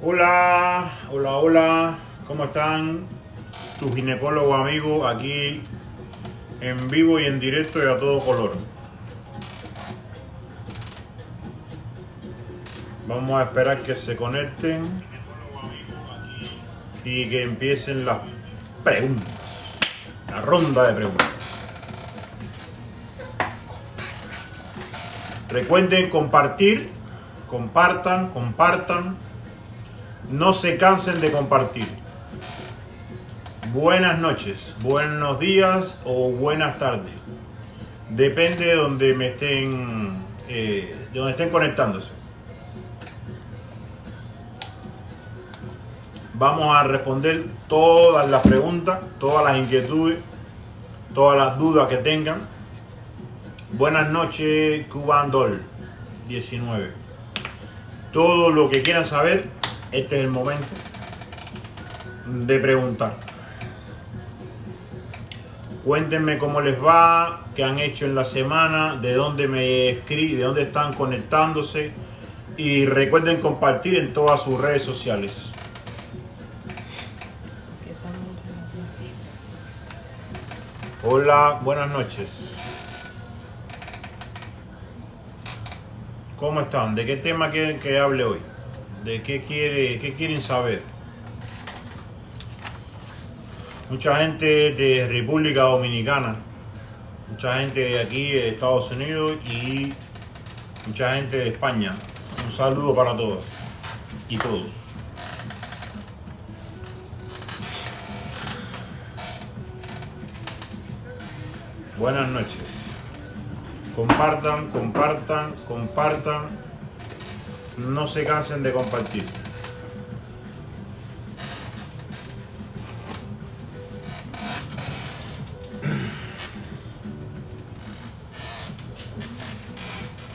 Hola, hola, hola, ¿cómo están? Tu ginecólogo amigo aquí en vivo y en directo y a todo color. Vamos a esperar que se conecten y que empiecen las preguntas, la ronda de preguntas. Recuerden compartir, compartan, no se cansen de compartir. Buenas noches, buenos días o buenas tardes. Depende de donde me estén, de donde estén conectándose. Vamos a responder todas las preguntas, todas las inquietudes, todas las dudas que tengan. Buenas noches, Cuban Doll 19. Todo lo que quieran saber, este es el momento de preguntar. Cuéntenme cómo les va, qué han hecho en la semana, de dónde me escriben, de dónde están conectándose. Y recuerden compartir en todas sus redes sociales. Hola, buenas noches. ¿Cómo están? ¿De qué tema quieren que hable hoy? ¿De qué quieren saber? Mucha gente de República Dominicana, mucha gente de aquí de Estados Unidos y mucha gente de España. Un saludo para todos y todos. Buenas noches. Compartan. No se cansen de compartir.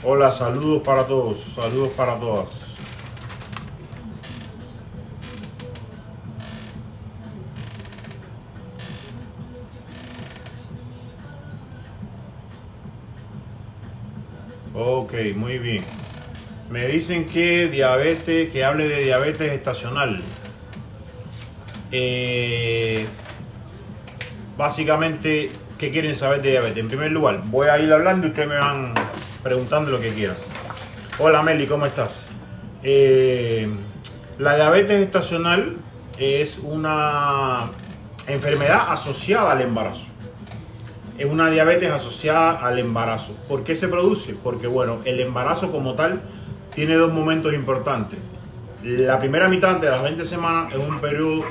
Hola, saludos para todos, saludos para todas. Ok, muy bien. Me dicen que diabetes, que hable de diabetes estacional. Básicamente, ¿qué quieren saber de diabetes? En primer lugar, voy a ir hablando y ustedes me van preguntando lo que quieran. Hola Meli, ¿cómo estás? La diabetes estacional es una enfermedad asociada al embarazo. Es una diabetes asociada al embarazo. ¿Por qué se produce? Porque bueno, el embarazo como tal tiene dos momentos importantes. La primera mitad de las 20 semanas es un periodo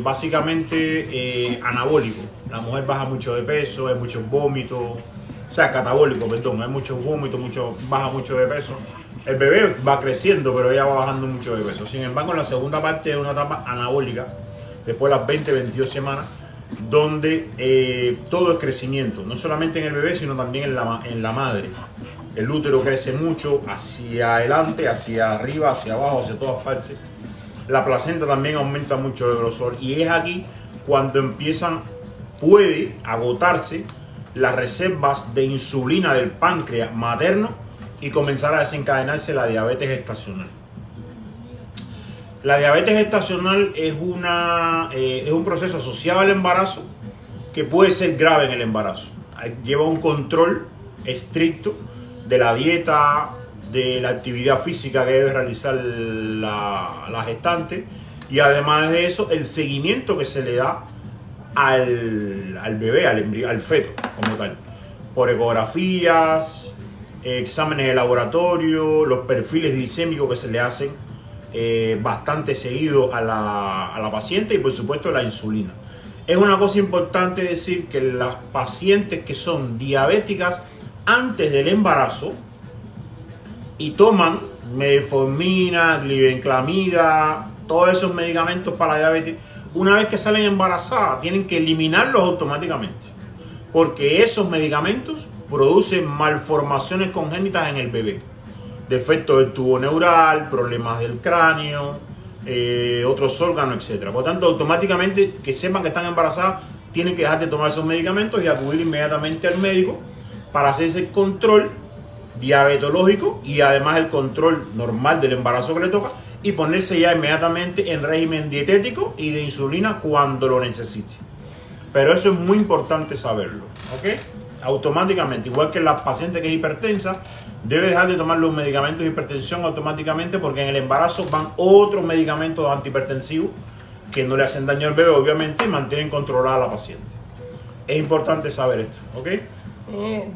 básicamente anabólico. La mujer baja mucho de peso, hay muchos vómitos, o sea, catabólico, perdón, hay muchos vómitos, baja mucho de peso. El bebé va creciendo, pero ella va bajando mucho de peso. Sin embargo, la segunda parte es una etapa anabólica, después de las 20-22 semanas, donde todo es crecimiento, no solamente en el bebé, sino también en la madre. El útero crece mucho hacia adelante, hacia arriba, hacia abajo, hacia todas partes. La placenta también aumenta mucho de grosor y es aquí cuando puede agotarse las reservas de insulina del páncreas materno y comenzar a desencadenarse la diabetes gestacional. La diabetes gestacional es un proceso asociado al embarazo que puede ser grave en el embarazo. Lleva un control estricto de la dieta, de la actividad física que debe realizar la gestante y además de eso el seguimiento que se le da al bebé, al feto como tal, por ecografías, exámenes de laboratorio, los perfiles glicémicos que se le hacen bastante seguido a la paciente y por supuesto la insulina. Es una cosa importante decir que las pacientes que son diabéticas antes del embarazo y toman metformina, glibenclamida, todos esos medicamentos para diabetes, una vez que salen embarazadas tienen que eliminarlos automáticamente porque esos medicamentos producen malformaciones congénitas en el bebé, defectos del tubo neural, problemas del cráneo, otros órganos, etc. Por lo tanto, automáticamente que sepan que están embarazadas tienen que dejar de tomar esos medicamentos y acudir inmediatamente al médico para hacerse el control diabetológico y además el control normal del embarazo que le toca y ponerse ya inmediatamente en régimen dietético y de insulina cuando lo necesite. Pero eso es muy importante saberlo, ¿ok? Automáticamente, igual que la paciente que es hipertensa, debe dejar de tomar los medicamentos de hipertensión automáticamente, porque en el embarazo van otros medicamentos antihipertensivos que no le hacen daño al bebé, obviamente, y mantienen controlada a la paciente. Es importante saber esto, ¿ok?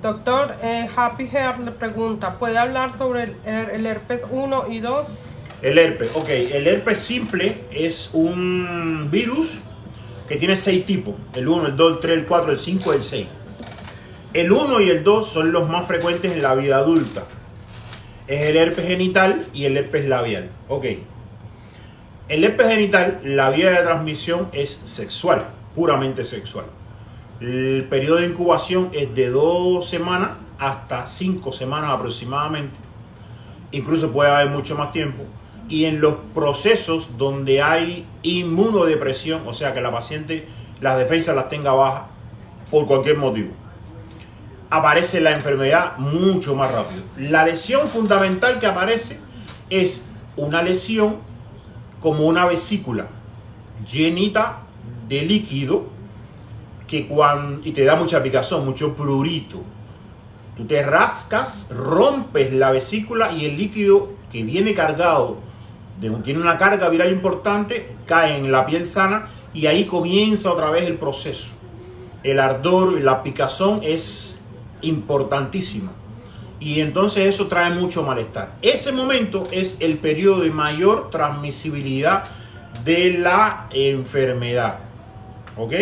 Doctor, Happy Hair le pregunta, ¿puede hablar sobre el herpes 1 y 2? El herpes, ok. El herpes simple es un virus que tiene 6 tipos. El 1, el 2, el 3, el 4, el 5, el 6. El 1 y el 2 son los más frecuentes en la vida adulta. Es el herpes genital y el herpes labial. Ok. El herpes genital, la vía de transmisión es sexual, puramente sexual. El periodo de incubación es de 2 semanas hasta 5 semanas aproximadamente. Incluso puede haber mucho más tiempo. Y en los procesos donde hay inmunodepresión, o sea que la paciente las defensas las tenga bajas por cualquier motivo, aparece la enfermedad mucho más rápido. La lesión fundamental que aparece es una lesión como una vesícula llenita de líquido y te da mucha picazón, mucho prurito. Tú te rascas, rompes la vesícula y el líquido que viene cargado, tiene una carga viral importante, cae en la piel sana y ahí comienza otra vez el proceso. El ardor y la picazón es importantísima y entonces eso trae mucho malestar. Ese momento es el periodo de mayor transmisibilidad de la enfermedad, ¿ok?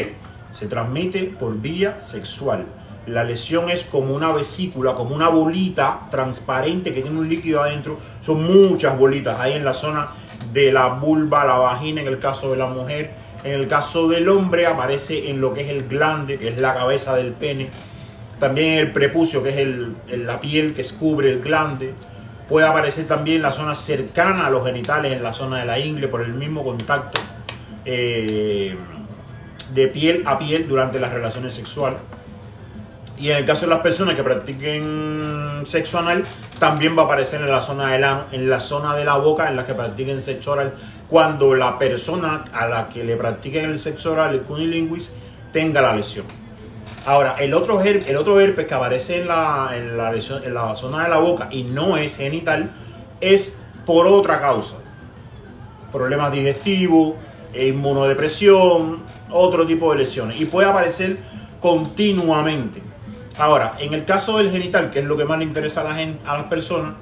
Se transmite por vía sexual. La lesión es como una vesícula, como una bolita transparente que tiene un líquido adentro. Son muchas bolitas ahí en la zona de la vulva, la vagina, en el caso de la mujer. En el caso del hombre aparece en lo que es el glande, que es la cabeza del pene. También en el prepucio, que es la piel que cubre el glande. Puede aparecer también en la zona cercana a los genitales, en la zona de la ingle, por el mismo contacto de piel a piel durante las relaciones sexuales. Y en el caso de las personas que practiquen sexo anal, también va a aparecer en la zona del ano, en la zona de la boca, en la que practiquen sexo oral, cuando la persona a la que le practiquen el sexo oral, el cunilingus, tenga la lesión. Ahora, el otro herpes que aparece en la zona de la boca y no es genital, es por otra causa. Problemas digestivos, inmunodepresión, otro tipo de lesiones. Y puede aparecer continuamente. Ahora, en el caso del genital, que es lo que más le interesa a las personas,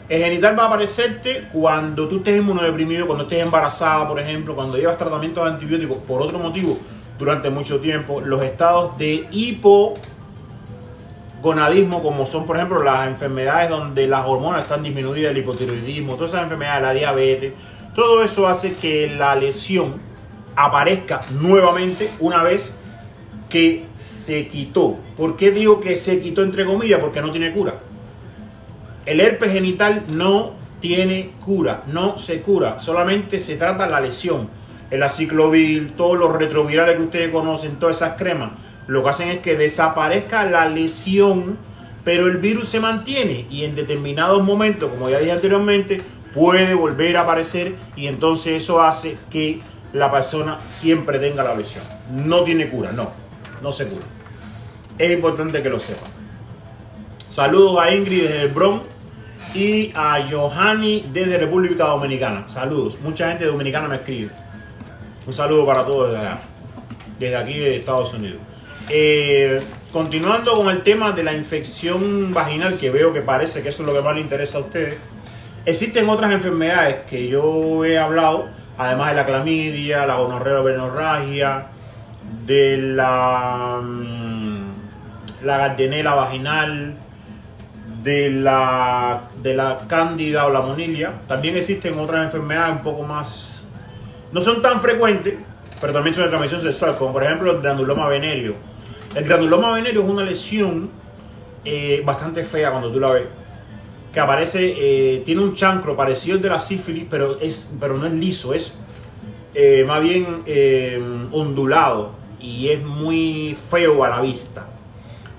el genital va a aparecerte cuando tú estés inmunodeprimido, cuando estés embarazada, por ejemplo, cuando llevas tratamientos de antibióticos por otro motivo durante mucho tiempo, los estados de hipogonadismo, como son, por ejemplo, las enfermedades donde las hormonas están disminuidas, el hipotiroidismo, todas esas enfermedades, la diabetes, todo eso hace que la lesión aparezca nuevamente una vez que se quitó. ¿Por qué digo que se quitó entre comillas? Porque no tiene cura. El herpes genital no tiene cura, no se cura, solamente se trata la lesión. El aciclovir, todos los retrovirales que ustedes conocen, todas esas cremas, lo que hacen es que desaparezca la lesión, pero el virus se mantiene y en determinados momentos, como ya dije anteriormente, puede volver a aparecer y entonces eso hace que la persona siempre tenga la lesión. No tiene cura, no se cura. Es importante que lo sepan. Saludos a Ingrid desde el Bronx y a Johanny desde República Dominicana. Saludos. Mucha gente dominicana me escribe. Un saludo para todos desde allá, desde aquí de Estados Unidos. Continuando con el tema de la infección vaginal, que veo que parece que eso es lo que más le interesa a ustedes. Existen otras enfermedades que yo he hablado, además de la clamidia, la gonorrea o verorragia, de la gardenia vaginal, de la cándida o la monilias. También existen otras enfermedades un poco más, no son tan frecuentes, pero también son de transmisión sexual, como por ejemplo el granuloma venéreo. El granuloma venéreo es una lesión bastante fea cuando tú la ves, que aparece, tiene un chancro parecido al de la sífilis, pero no es liso, es más bien ondulado y es muy feo a la vista.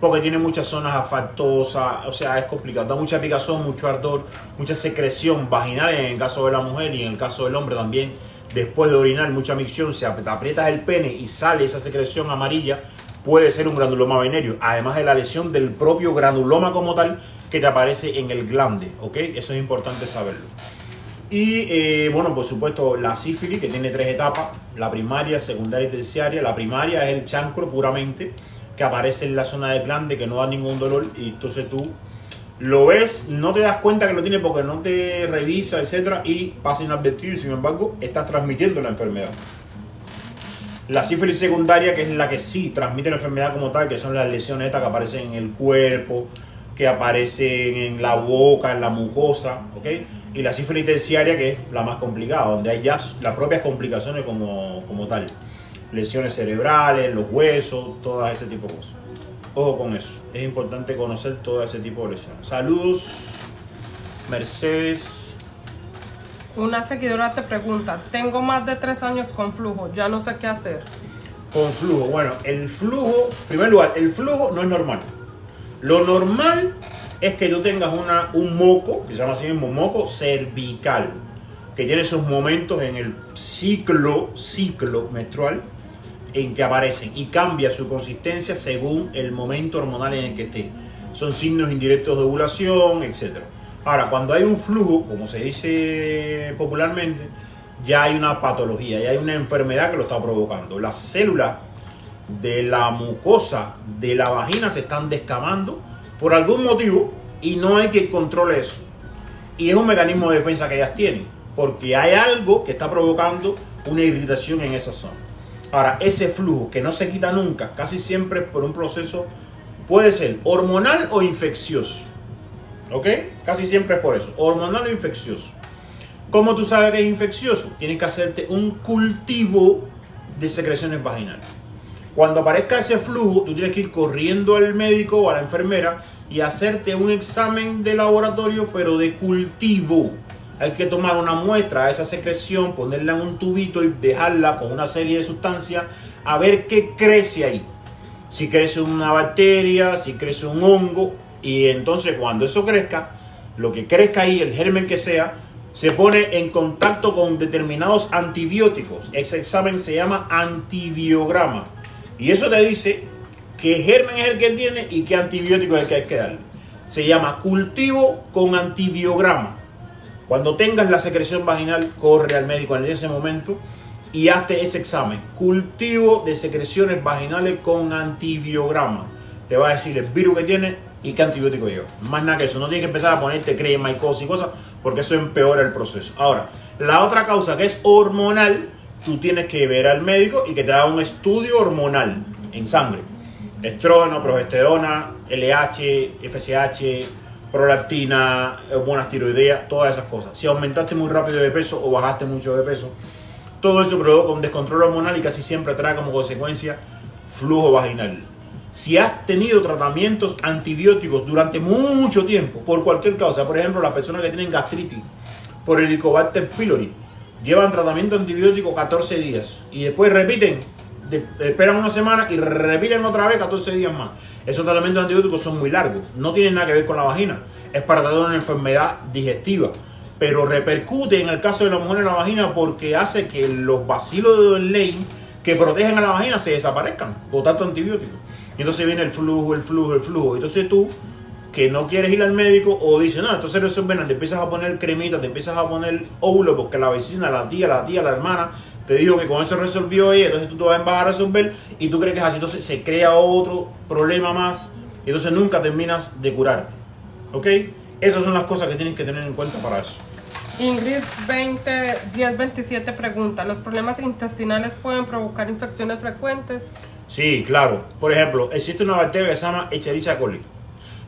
porque tiene muchas zonas afectosas, o sea, es complicado, da mucha picazón, mucho ardor, mucha secreción vaginal en el caso de la mujer y en el caso del hombre también. Después de orinar, mucha micción, si aprietas el pene y sale esa secreción amarilla, puede ser un granuloma venérea, además de la lesión del propio granuloma como tal que te aparece en el glande, ¿ok? Eso es importante saberlo. Y bueno, por supuesto, la sífilis, que tiene 3 etapas, la primaria, secundaria y terciaria. La primaria es el chancro puramente, que aparece en la zona del glande, que no da ningún dolor, y entonces tú lo ves, no te das cuenta que lo tiene porque no te revisa, etcétera, y pasa inadvertido y sin embargo estás transmitiendo la enfermedad. La sífilis secundaria, que es la que sí transmite la enfermedad como tal, que son las lesiones estas que aparecen en el cuerpo, que aparecen en la boca, en la mucosa, ¿ok? Y la sífilis terciaria, que es la más complicada, donde hay ya las propias complicaciones como tal. Lesiones cerebrales, los huesos, todo ese tipo de cosas. Ojo con eso, es importante conocer todo ese tipo de lesiones. Saludos, Mercedes. Una seguidora te pregunta, tengo más de 3 años con flujo, ya no sé qué hacer. Con flujo, bueno, el flujo, en primer lugar, el flujo no es normal. Lo normal es que tú tengas un moco, que se llama así mismo moco cervical, que tiene esos momentos en el ciclo menstrual en que aparecen y cambia su consistencia según el momento hormonal en el que esté. Son signos indirectos de ovulación, etc. Ahora, cuando hay un flujo, como se dice popularmente, ya hay una patología, ya hay una enfermedad que lo está provocando. Las células de la mucosa de la vagina se están descamando por algún motivo y no hay quien controle eso. Y es un mecanismo de defensa que ellas tienen, porque hay algo que está provocando una irritación en esa zona. Ahora, ese flujo que no se quita nunca, casi siempre por un proceso, puede ser hormonal o infeccioso. ¿Ok? Casi siempre es por eso, hormonal o infeccioso. ¿Cómo tú sabes que es infeccioso? Tienes que hacerte un cultivo de secreciones vaginales. Cuando aparezca ese flujo, tú tienes que ir corriendo al médico o a la enfermera y hacerte un examen de laboratorio, pero de cultivo. Hay que tomar una muestra de esa secreción, ponerla en un tubito y dejarla con una serie de sustancias a ver qué crece ahí. Si crece una bacteria, si crece un hongo, y entonces cuando eso crezca, lo que crezca ahí, el germen que sea, se pone en contacto con determinados antibióticos. Ese examen se llama antibiograma. Y eso te dice qué germen es el que tiene y qué antibiótico es el que hay que darle. Se llama cultivo con antibiograma. Cuando tengas la secreción vaginal, corre al médico en ese momento y hazte ese examen. Cultivo de secreciones vaginales con antibiograma. Te va a decir el virus que tiene y qué antibiótico lleva. Más nada que eso. No tienes que empezar a ponerte crema y cosas y cosas porque eso empeora el proceso. Ahora, la otra causa que es hormonal, tú tienes que ver al médico y que te haga un estudio hormonal en sangre. Estrógeno, progesterona, LH, FSH, prolactina, hormonas tiroideas, todas esas cosas. Si aumentaste muy rápido de peso o bajaste mucho de peso, todo eso provoca un descontrol hormonal y casi siempre trae como consecuencia flujo vaginal. Si has tenido tratamientos antibióticos durante mucho tiempo, por cualquier causa, por ejemplo, las personas que tienen gastritis por el Helicobacter pylori, llevan tratamiento antibiótico 14 días y después repiten, esperan una semana y repiten otra vez 14 días más. Esos tratamientos antibióticos son muy largos, no tienen nada que ver con la vagina, es para tratar una enfermedad digestiva, pero repercute en el caso de la mujer en la vagina porque hace que los bacilos de Downey que protegen a la vagina se desaparezcan por tanto antibiótico. Y entonces viene el flujo. Entonces tú, que no quieres ir al médico o dices, no, entonces resuelven, te empiezas a poner cremita, te empiezas a poner óvulo porque la vecina, la tía, la hermana te dijo que con eso resolvió ella, entonces tú te vas a resolver y tú crees que es así, entonces se crea otro problema más y entonces nunca terminas de curarte. ¿Ok? Esas son las cosas que tienes que tener en cuenta para eso. Ingrid 1027 pregunta, ¿los problemas intestinales pueden provocar infecciones frecuentes? Sí, claro. Por ejemplo, existe una bacteria que se llama Escherichia coli.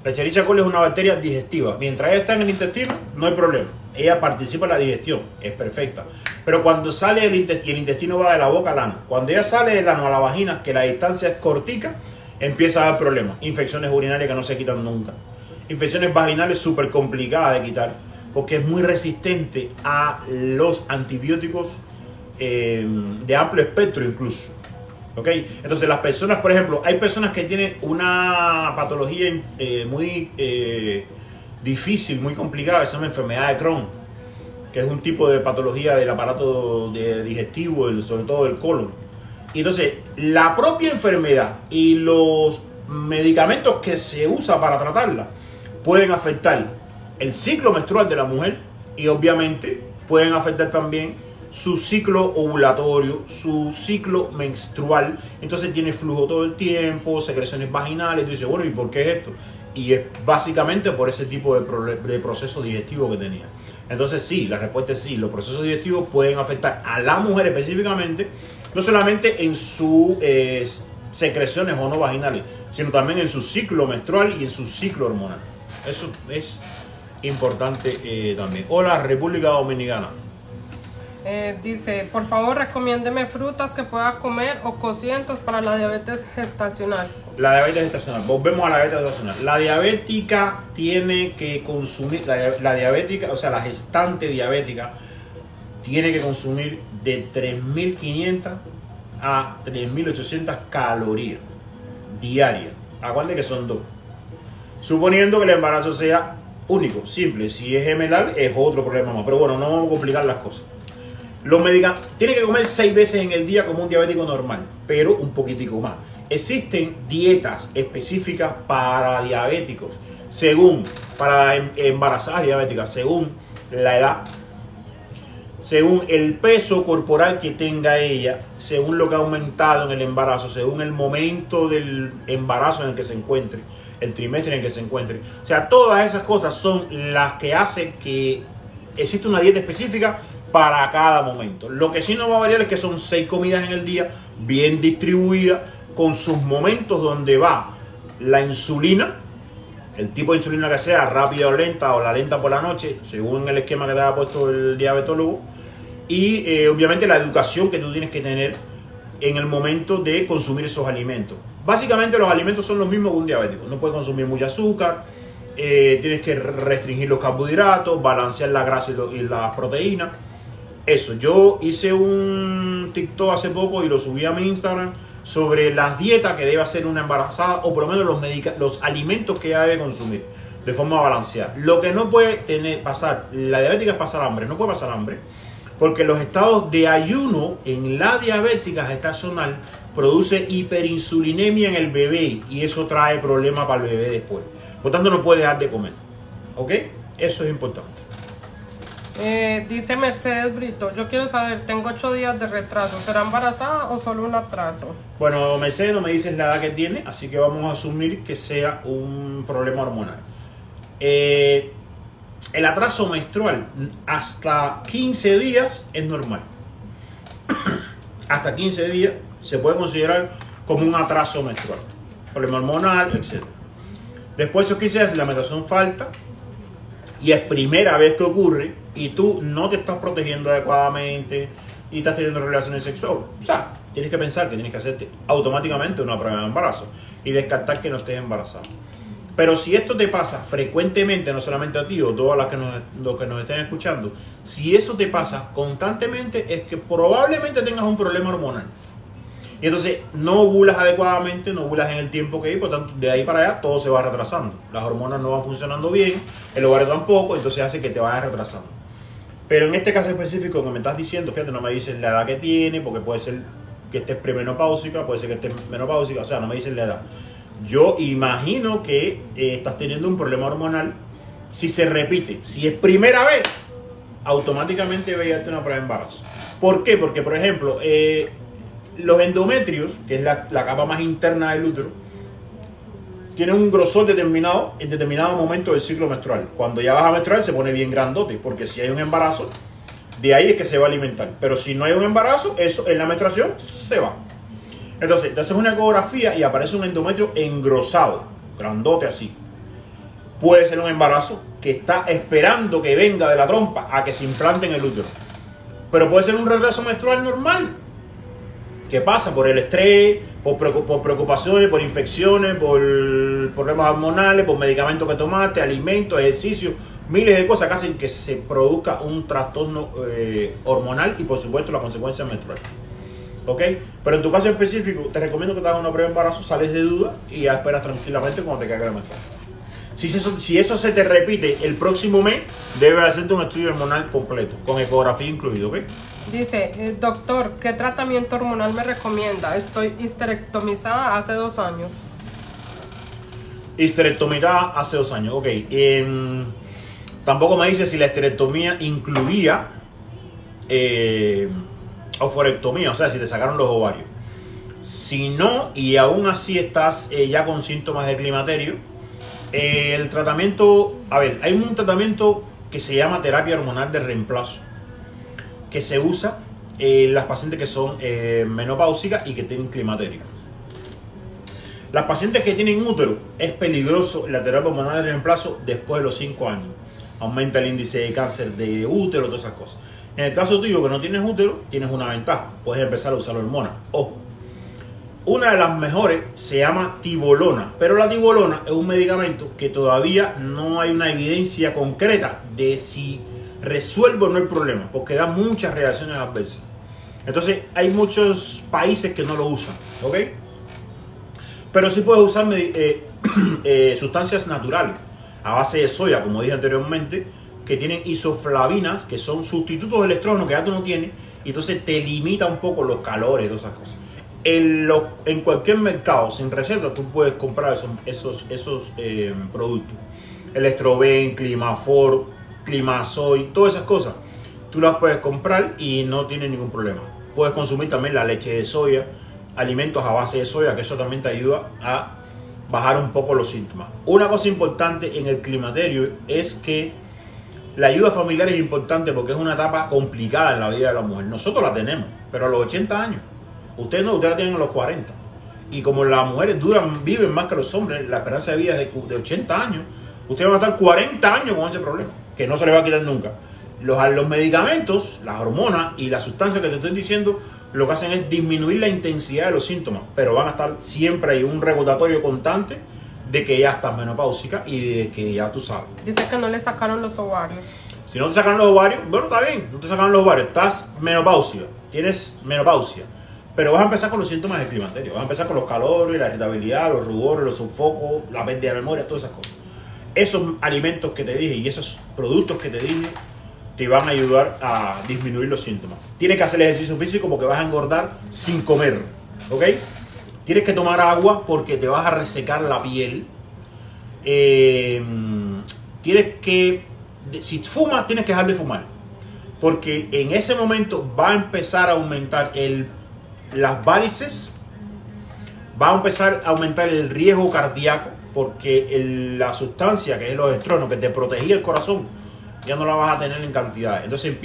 La Escherichia coli es una bacteria digestiva. Mientras ella está en el intestino, no hay problema. Ella participa en la digestión, es perfecta. Pero cuando sale del intestino, el intestino va de la boca al ano. Cuando ella sale del ano a la vagina, que la distancia es cortica, empieza a dar problemas. Infecciones urinarias que no se quitan nunca. Infecciones vaginales súper complicadas de quitar, porque es muy resistente a los antibióticos de amplio espectro incluso. ¿Ok? Entonces las personas, por ejemplo, hay personas que tienen una patología muy difícil, muy complicada, que se llama enfermedad de Crohn, que es un tipo de patología del aparato digestivo, sobre todo del colon. Y entonces la propia enfermedad y los medicamentos que se usan para tratarla pueden afectar el ciclo menstrual de la mujer y obviamente pueden afectar también su ciclo ovulatorio, su ciclo menstrual. Entonces tiene flujo todo el tiempo, secreciones vaginales. Y dice, bueno, ¿y por qué es esto? Y es básicamente por ese tipo de proceso digestivo que tenía. Entonces sí, la respuesta es sí, los procesos digestivos pueden afectar a la mujer específicamente, no solamente en sus secreciones o no vaginales, sino también en su ciclo menstrual y en su ciclo hormonal. Eso es importante también. Hola, República Dominicana. Dice, por favor recomiéndeme frutas que pueda comer o cocientes para la diabetes gestacional. La diabetes gestacional, volvemos a la diabetes gestacional. La diabética tiene que consumir, la diabética, o sea, la gestante diabética tiene que consumir de 3.500 a 3.800 calorías diarias. Acuérdense que son 2. Suponiendo que el embarazo sea único, simple. Si es gemelar es otro problema más. Pero bueno, no vamos a complicar las cosas. Los medicamentos, tiene que comer 6 veces en el día como un diabético normal, pero un poquitico más. Existen dietas específicas para diabéticos, para embarazadas diabéticas, según la edad, según el peso corporal que tenga ella, según lo que ha aumentado en el embarazo, según el momento del embarazo en el que se encuentre, el trimestre en el que se encuentre. O sea, todas esas cosas son las que hacen que exista una dieta específica para cada momento. Lo que sí no va a variar es que son 6 comidas en el día, bien distribuidas, con sus momentos donde va la insulina, el tipo de insulina que sea, rápida o la lenta por la noche, según el esquema que te haya puesto el diabetólogo, y obviamente la educación que tú tienes que tener en el momento de consumir esos alimentos. Básicamente los alimentos son los mismos que un diabético. No puedes consumir mucha azúcar, tienes que restringir los carbohidratos, balancear la grasa y las proteínas. Eso, yo hice un TikTok hace poco y lo subí a mi Instagram sobre las dietas que debe hacer una embarazada, o por lo menos los alimentos que ella debe consumir de forma balanceada. Lo que no puede pasar, la diabética es pasar hambre, no puede pasar hambre, porque los estados de ayuno en la diabética gestacional produce hiperinsulinemia en el bebé y eso trae problemas para el bebé después. Por tanto, no puede dejar de comer. ¿Ok? Eso es importante. Dice Mercedes Brito, yo quiero saber, tengo 8 días de retraso, ¿será embarazada o solo un atraso? Bueno, Mercedes no me dices la edad que tiene, así que vamos a asumir que sea un problema hormonal. El atraso menstrual hasta 15 días es normal. Hasta 15 días se puede considerar como un atraso menstrual, problema hormonal, etc. Después de esos 15 días, si la menstruación falta y es primera vez que ocurre y tú no te estás protegiendo adecuadamente y estás teniendo relaciones sexuales, o sea, tienes que pensar que tienes que hacerte automáticamente una prueba de embarazo y descartar que no estés embarazado. Pero si esto te pasa frecuentemente, no solamente a ti o todos los que nos estén escuchando, si eso te pasa constantemente es que probablemente tengas un problema hormonal. Y entonces no ovulas adecuadamente, no ovulas en el tiempo que hay, por tanto de ahí para allá todo se va retrasando. Las hormonas no van funcionando bien, el ovario tampoco, entonces hace que te vayas retrasando. Pero en este caso específico que me estás diciendo, fíjate, no me dices la edad que tiene, porque puede ser que estés premenopáusica, puede ser que estés menopáusica, o sea, no me dices la edad. Yo imagino que estás teniendo un problema hormonal. Si se repite, si es primera vez, automáticamente veíate una prueba de embarazo. ¿Por qué? Porque, por ejemplo, los endometrios, que es la capa más interna del útero, tienen un grosor determinado en determinado momento del ciclo menstrual. Cuando ya vas a menstruar se pone bien grandote, porque si hay un embarazo, de ahí es que se va a alimentar. Pero si no hay un embarazo, eso en la menstruación se va. Entonces, te haces una ecografía y aparece un endometrio engrosado, grandote así. Puede ser un embarazo que está esperando que venga de la trompa a que se implante en el útero. Pero puede ser un retraso menstrual normal. ¿Qué pasa? Por el estrés, por preocupaciones, por infecciones, por problemas hormonales, por medicamentos que tomaste, alimentos, ejercicio, miles de cosas que hacen que se produzca un trastorno hormonal y por supuesto la consecuencia menstrual. ¿ok? Pero en tu caso específico, te recomiendo que te hagas una prueba de embarazo, sales de duda y ya esperas tranquilamente cuando te caiga la menstruación. Si eso se te repite el próximo mes, debes hacerte un estudio hormonal completo, con ecografía incluido, ¿ok? Dice, doctor, ¿qué tratamiento hormonal me recomienda? Estoy histerectomizada hace 2 años. Histerectomía hace 2 años, ok. Tampoco me dice si la histerectomía incluía oforectomía, o sea, si te sacaron los ovarios. Si no, y aún así estás ya con síntomas de climaterio, el tratamiento, a ver, hay un tratamiento que se llama terapia hormonal de reemplazo, que se usa en las pacientes que son menopáusicas y que tienen climaterio. Las pacientes que tienen útero, es peligroso la terapia hormonal de reemplazo después de los 5 años. Aumenta el índice de cáncer de útero, todas esas cosas. En el caso tuyo que no tienes útero, tienes una ventaja. Puedes empezar a usar hormonas. Ojo, una de las mejores se llama tibolona, pero la tibolona es un medicamento que todavía no hay una evidencia concreta de si resuelve o no el problema, porque da muchas reacciones adversas. Entonces hay muchos países que no lo usan, ¿ok? Pero sí puedes usar sustancias naturales a base de soya, como dije anteriormente, que tienen isoflavinas, que son sustitutos del estrógeno que ya tú no tienes, y entonces te limita un poco los calores y todas esas cosas. En cualquier mercado sin receta tú puedes comprar esos productos. El Estroven, Climafor, Climasoy, todas esas cosas. Tú las puedes comprar y no tienes ningún problema. Puedes consumir también la leche de soya, alimentos a base de soya, que eso también te ayuda a bajar un poco los síntomas. Una cosa importante en el climaterio es que la ayuda familiar es importante porque es una etapa complicada en la vida de la mujer. Nosotros la tenemos, pero a los 80 años. Ustedes no, ustedes la tienen a los 40. Y como las mujeres viven más que los hombres, la esperanza de vida es de 80 años, ustedes van a estar 40 años con ese problema, que no se les va a quitar nunca. Los medicamentos, las hormonas y las sustancias que te estoy diciendo, lo que hacen es disminuir la intensidad de los síntomas, pero van a estar siempre ahí un recordatorio constante de que ya estás menopáusica y de que ya tú sabes. Dice que no le sacaron los ovarios. Si no te sacan los ovarios, bueno, está bien, no te sacan los ovarios, estás menopáusica, tienes menopausia, pero vas a empezar con los síntomas del climaterio, vas a empezar con los calores, la irritabilidad, los rubores, los sofocos, la pérdida de memoria, todas esas cosas. Esos alimentos que te dije y esos productos que te dije te van a ayudar a disminuir los síntomas. Tienes que hacer ejercicio físico porque vas a engordar sin comer, ¿ok? Tienes que tomar agua porque te vas a resecar la piel. Tienes que, si fumas, tienes que dejar de fumar. Porque en ese momento va a empezar a aumentar las varices, va a empezar a aumentar el riesgo cardíaco, porque la sustancia que es los estrógenos, que te protegía el corazón, ya no la vas a tener en cantidad. Entonces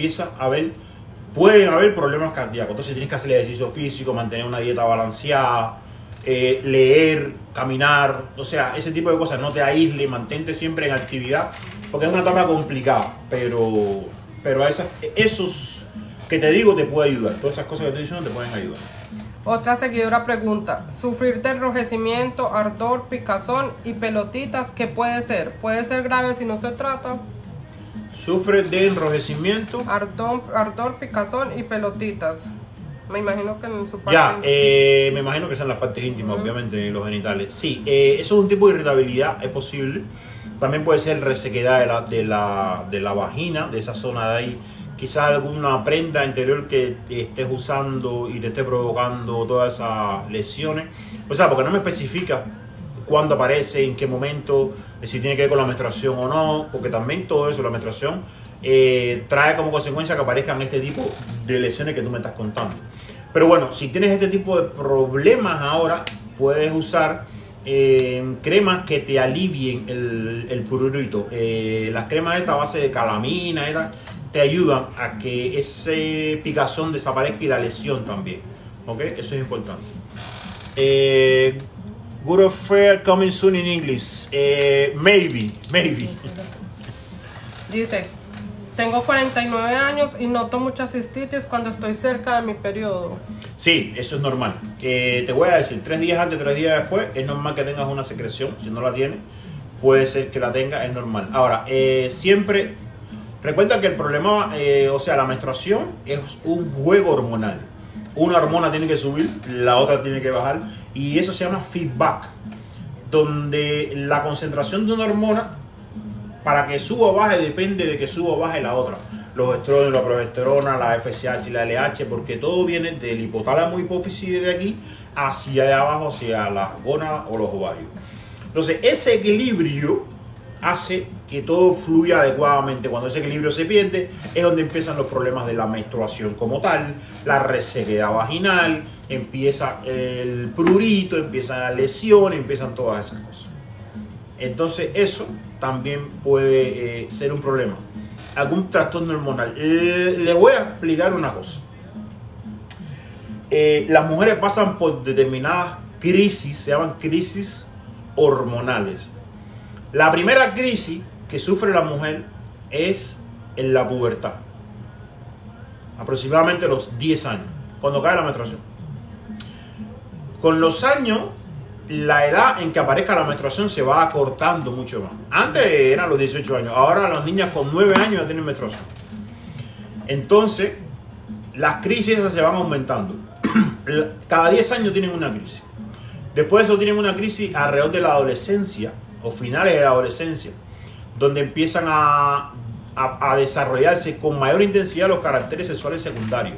pueden haber problemas cardíacos. Entonces tienes que hacer ejercicio físico, mantener una dieta balanceada, leer, caminar, o sea, ese tipo de cosas. No te aísles, mantente siempre en actividad, porque es una etapa complicada, pero esos que te digo te puede ayudar. Todas esas cosas que te estoy diciendo te pueden ayudar. Otra seguidora pregunta, sufrir de enrojecimiento, ardor, picazón y pelotitas, ¿qué puede ser? ¿Puede ser grave si no se trata? Sufre de enrojecimiento, ardor, picazón y pelotitas. Me imagino que en su parte... Ya, me imagino que son las partes íntimas, obviamente, los genitales. Sí, eso es un tipo de irritabilidad, es posible. También puede ser resequedad de la vagina, de esa zona de ahí. Quizás alguna prenda interior que estés usando y te esté provocando todas esas lesiones. O sea, porque no me especifica cuándo aparece, en qué momento, si tiene que ver con la menstruación o no, porque también todo eso, la menstruación, trae como consecuencia que aparezcan este tipo de lesiones que tú me estás contando. Pero bueno, si tienes este tipo de problemas ahora, puedes usar cremas que te alivien el prurito. Las cremas de esta base de calamina te ayudan a que ese picazón desaparezca y la lesión también. ¿Ok? Eso es importante. Good affair coming soon in English. Maybe. Dice, tengo 49 años y noto mucha cistitis cuando estoy cerca de mi periodo. Sí, eso es normal. Te voy a decir, 3 días antes, 3 días después, es normal que tengas una secreción. Si no la tienes, puede ser que la tengas, es normal. Ahora, siempre recuerda que el problema, o sea, la menstruación es un juego hormonal. una hormona tiene que subir, la otra tiene que bajar, y eso se llama feedback, donde la concentración de una hormona para que suba o baje depende de que suba o baje la otra. Los estrógenos, la progesterona, la FSH y la LH, porque todo viene del hipotálamo hipófisis de aquí hacia de abajo, hacia las gónadas o los ovarios. Entonces, ese equilibrio hace que todo fluya adecuadamente. Cuando ese equilibrio se pierde, es donde empiezan los problemas de la menstruación como tal, la resequedad vaginal, empieza el prurito, empiezan las lesiones, empiezan todas esas cosas. Entonces, eso también puede ser un problema. Algún trastorno hormonal. Les voy a explicar una cosa. Las mujeres pasan por determinadas crisis, se llaman crisis hormonales. La primera crisis que sufre la mujer es en la pubertad, aproximadamente los 10 años, cuando cae la menstruación. Con los años, la edad en que aparezca la menstruación se va acortando mucho más. Antes eran los 18 años, ahora las niñas con 9 años ya tienen menstruación. Entonces, las crisis esas se van aumentando. Cada 10 años tienen una crisis. Después de eso tienen una crisis alrededor de la adolescencia o finales de la adolescencia, donde empiezan a desarrollarse con mayor intensidad los caracteres sexuales secundarios.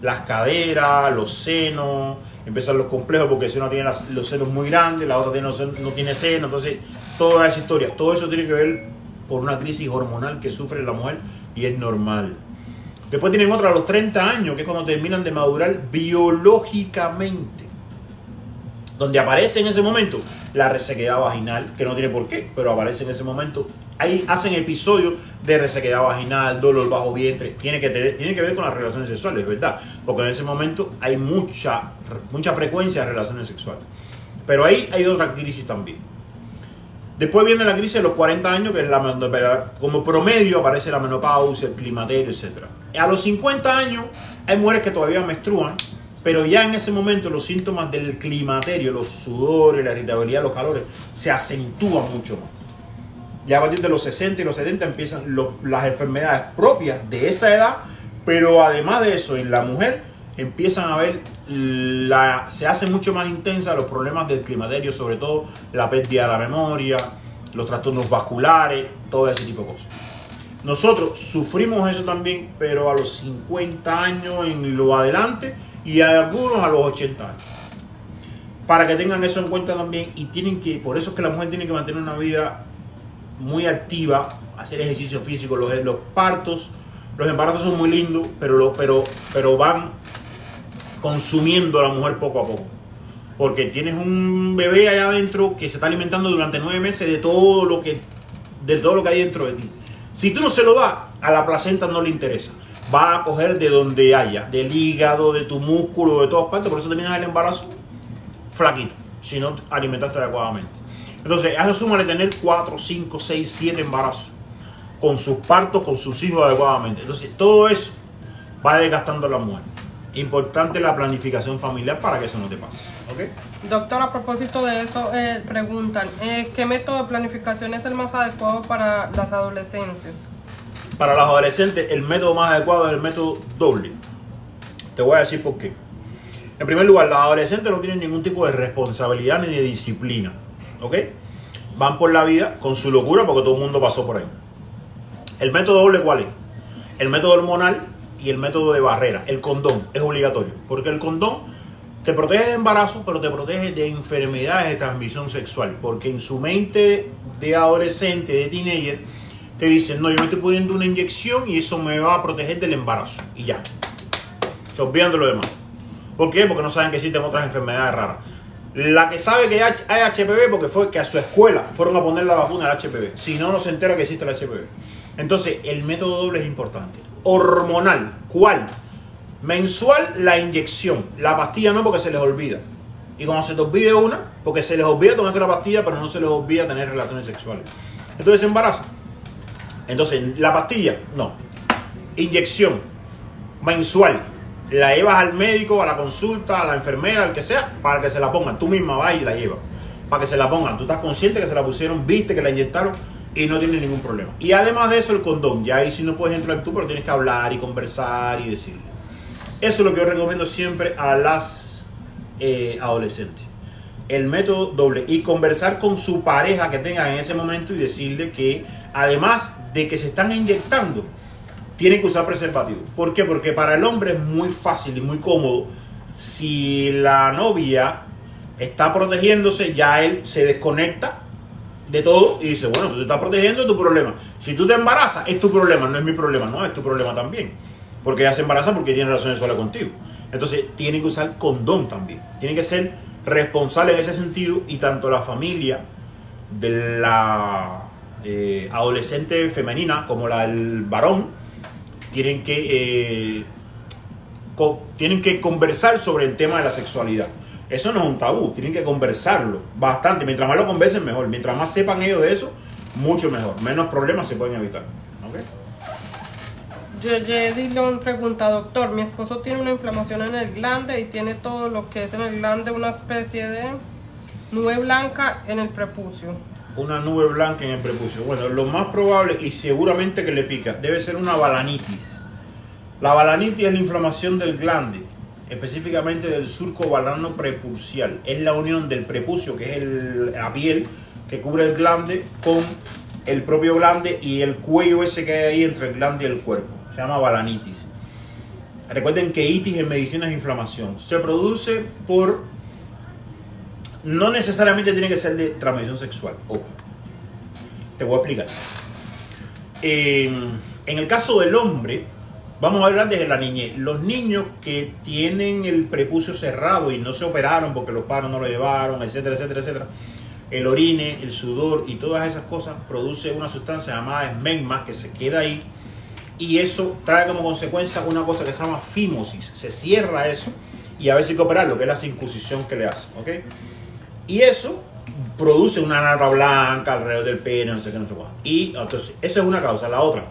Las caderas, los senos, empiezan los complejos porque si uno tiene los senos muy grandes, la otra no tiene senos, entonces toda esa historia, todo eso tiene que ver por una crisis hormonal que sufre la mujer y es normal. Después tienen otra a los 30 años, que es cuando terminan de madurar biológicamente, donde aparece en ese momento la resequedad vaginal, que no tiene por qué, pero aparece en ese momento. Ahí hacen episodios de resequedad vaginal, dolor bajo vientre, tiene que ver con las relaciones sexuales, ¿verdad? Porque en ese momento hay mucha frecuencia de relaciones sexuales. Pero ahí hay otra crisis también. Después viene la crisis de los 40 años, que es como promedio aparece la menopausia, el climaterio, etc. A los 50 años hay mujeres que todavía menstruan, pero ya en ese momento los síntomas del climaterio, los sudores, la irritabilidad, los calores, se acentúan mucho más. Ya a partir de los 60 y los 70 empiezan las enfermedades propias de esa edad, pero además de eso, en la mujer empiezan a ver, se hace mucho más intensa los problemas del climaterio, sobre todo la pérdida de la memoria, los trastornos vasculares, todo ese tipo de cosas. Nosotros sufrimos eso también, pero a los 50 años en lo adelante y a algunos a los 80 años. Para que tengan eso en cuenta también, y por eso es que la mujer tiene que mantener una vida muy activa, hacer ejercicio físico. Los partos, los embarazos son muy lindos, pero van consumiendo a la mujer poco a poco, porque tienes un bebé allá adentro que se está alimentando durante 9 meses de todo lo que hay dentro de ti. Si tú no se lo das, a la placenta no le interesa, va a coger de donde haya, del hígado, de tu músculo, de todas partes. Por eso terminas el embarazo flaquito, si no alimentaste adecuadamente. Entonces, a eso súmale tener 4, 5, 6, 7 embarazos, con sus partos, con sus hijos adecuadamente. Entonces, todo eso va desgastando a la mujer. Importante la planificación familiar para que eso no te pase. ¿Okay? Doctor, a propósito de eso, preguntan, ¿qué método de planificación es el más adecuado para las adolescentes? Para las adolescentes, el método más adecuado es el método doble. Te voy a decir por qué. En primer lugar, las adolescentes no tienen ningún tipo de responsabilidad ni de disciplina. ¿Ok? Van por la vida con su locura porque todo el mundo pasó por ahí. El método doble, ¿cuál es? El método hormonal y el método de barrera. El condón es obligatorio, porque el condón te protege de embarazo, pero te protege de enfermedades de transmisión sexual, porque en su mente de adolescente, de teenager, te dicen, no, yo me estoy poniendo una inyección y eso me va a proteger del embarazo, y ya, se olvidan de lo demás. ¿Por qué? Porque no saben que existen otras enfermedades raras. La que sabe que hay HPV porque fue que a su escuela fueron a poner la vacuna del HPV. Si no, no se entera que existe el HPV. Entonces, el método doble es importante. Hormonal, ¿cuál? Mensual, la inyección. La pastilla no, porque se les olvida. Y cuando se te olvide una, porque se les olvida tomarse la pastilla, pero no se les olvida tener relaciones sexuales. Entonces, embarazo. Entonces, la pastilla, no. Inyección mensual. La llevas al médico, a la consulta, a la enfermera, al que sea, para que se la pongan. Tú misma vas y la llevas para que se la pongan. Tú estás consciente que se la pusieron, viste que la inyectaron y no tienes ningún problema. Y además de eso, el condón. Ya ahí sí no puedes entrar tú, pero tienes que hablar y conversar y decirle. Eso es lo que yo recomiendo siempre a las adolescentes. El método doble y conversar con su pareja que tengan en ese momento y decirle que además de que se están inyectando, tienen que usar preservativo. ¿Por qué? Porque para el hombre es muy fácil y muy cómodo. Si la novia está protegiéndose, ya él se desconecta de todo y dice, bueno, tú te estás protegiendo, es tu problema. Si tú te embarazas, es tu problema, no es mi problema, no, es tu problema también. Porque ella se embaraza porque tiene relaciones sexuales contigo. Entonces, tienen que usar condón también. Tienen que ser responsables en ese sentido y tanto la familia de la adolescente femenina como la del varón tienen que conversar sobre el tema de la sexualidad. Eso no es un tabú, tienen que conversarlo bastante. Mientras más lo conversen, mejor. Mientras más sepan ellos de eso, mucho mejor. Menos problemas se pueden evitar. ¿Okay? Yeye Dillon pregunta, doctor, mi esposo tiene una inflamación en el glande y tiene todo lo que es en el glande una especie de nube blanca en el prepucio. Una nube blanca en el prepucio. Bueno, lo más probable y seguramente que le pica debe ser una balanitis. La balanitis es la inflamación del glande, específicamente del surco balano prepucial. Es la unión del prepucio, que es la piel que cubre el glande, con el propio glande y el cuello ese que hay ahí entre el glande y el cuerpo. Se llama balanitis. Recuerden que itis en medicina es inflamación. Se produce por... No necesariamente tiene que ser de transmisión sexual. Ojo. Te voy a explicar. En el caso del hombre, vamos a hablar desde la niñez. Los niños que tienen el prepucio cerrado y no se operaron porque los padres no lo llevaron, etcétera, etcétera, etcétera. El orine, el sudor y todas esas cosas produce una sustancia llamada esmegma que se queda ahí. Y eso trae como consecuencia una cosa que se llama fimosis. Se cierra eso y a veces hay que operarlo, que es la circuncisión que le hace. ¿Okay? Y eso produce una narva blanca alrededor del pene, no sé qué, no sé cuál. Y entonces, esa es una causa. La otra,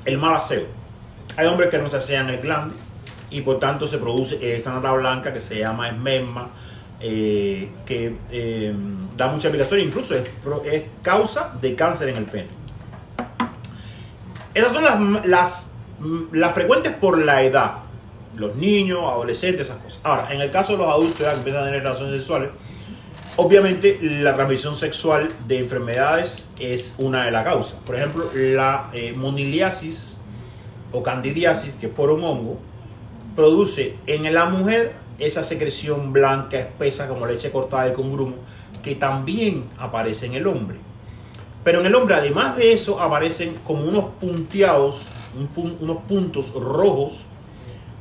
el mal aseo. Hay hombres que no se asean el glande y por tanto se produce esa narva blanca que se llama esmegma, que da mucha picazón, incluso es causa de cáncer en el pene. Esas son las frecuentes por la edad. Los niños, adolescentes, esas cosas. Ahora, en el caso de los adultos ya que empiezan a tener relaciones sexuales, obviamente la transmisión sexual de enfermedades es una de las causas. Por ejemplo, la moniliasis o candidiasis, que es por un hongo, produce en la mujer esa secreción blanca espesa como leche cortada y con grumo, que también aparece en el hombre. Pero en el hombre, además de eso, aparecen como unos punteados, unos puntos rojos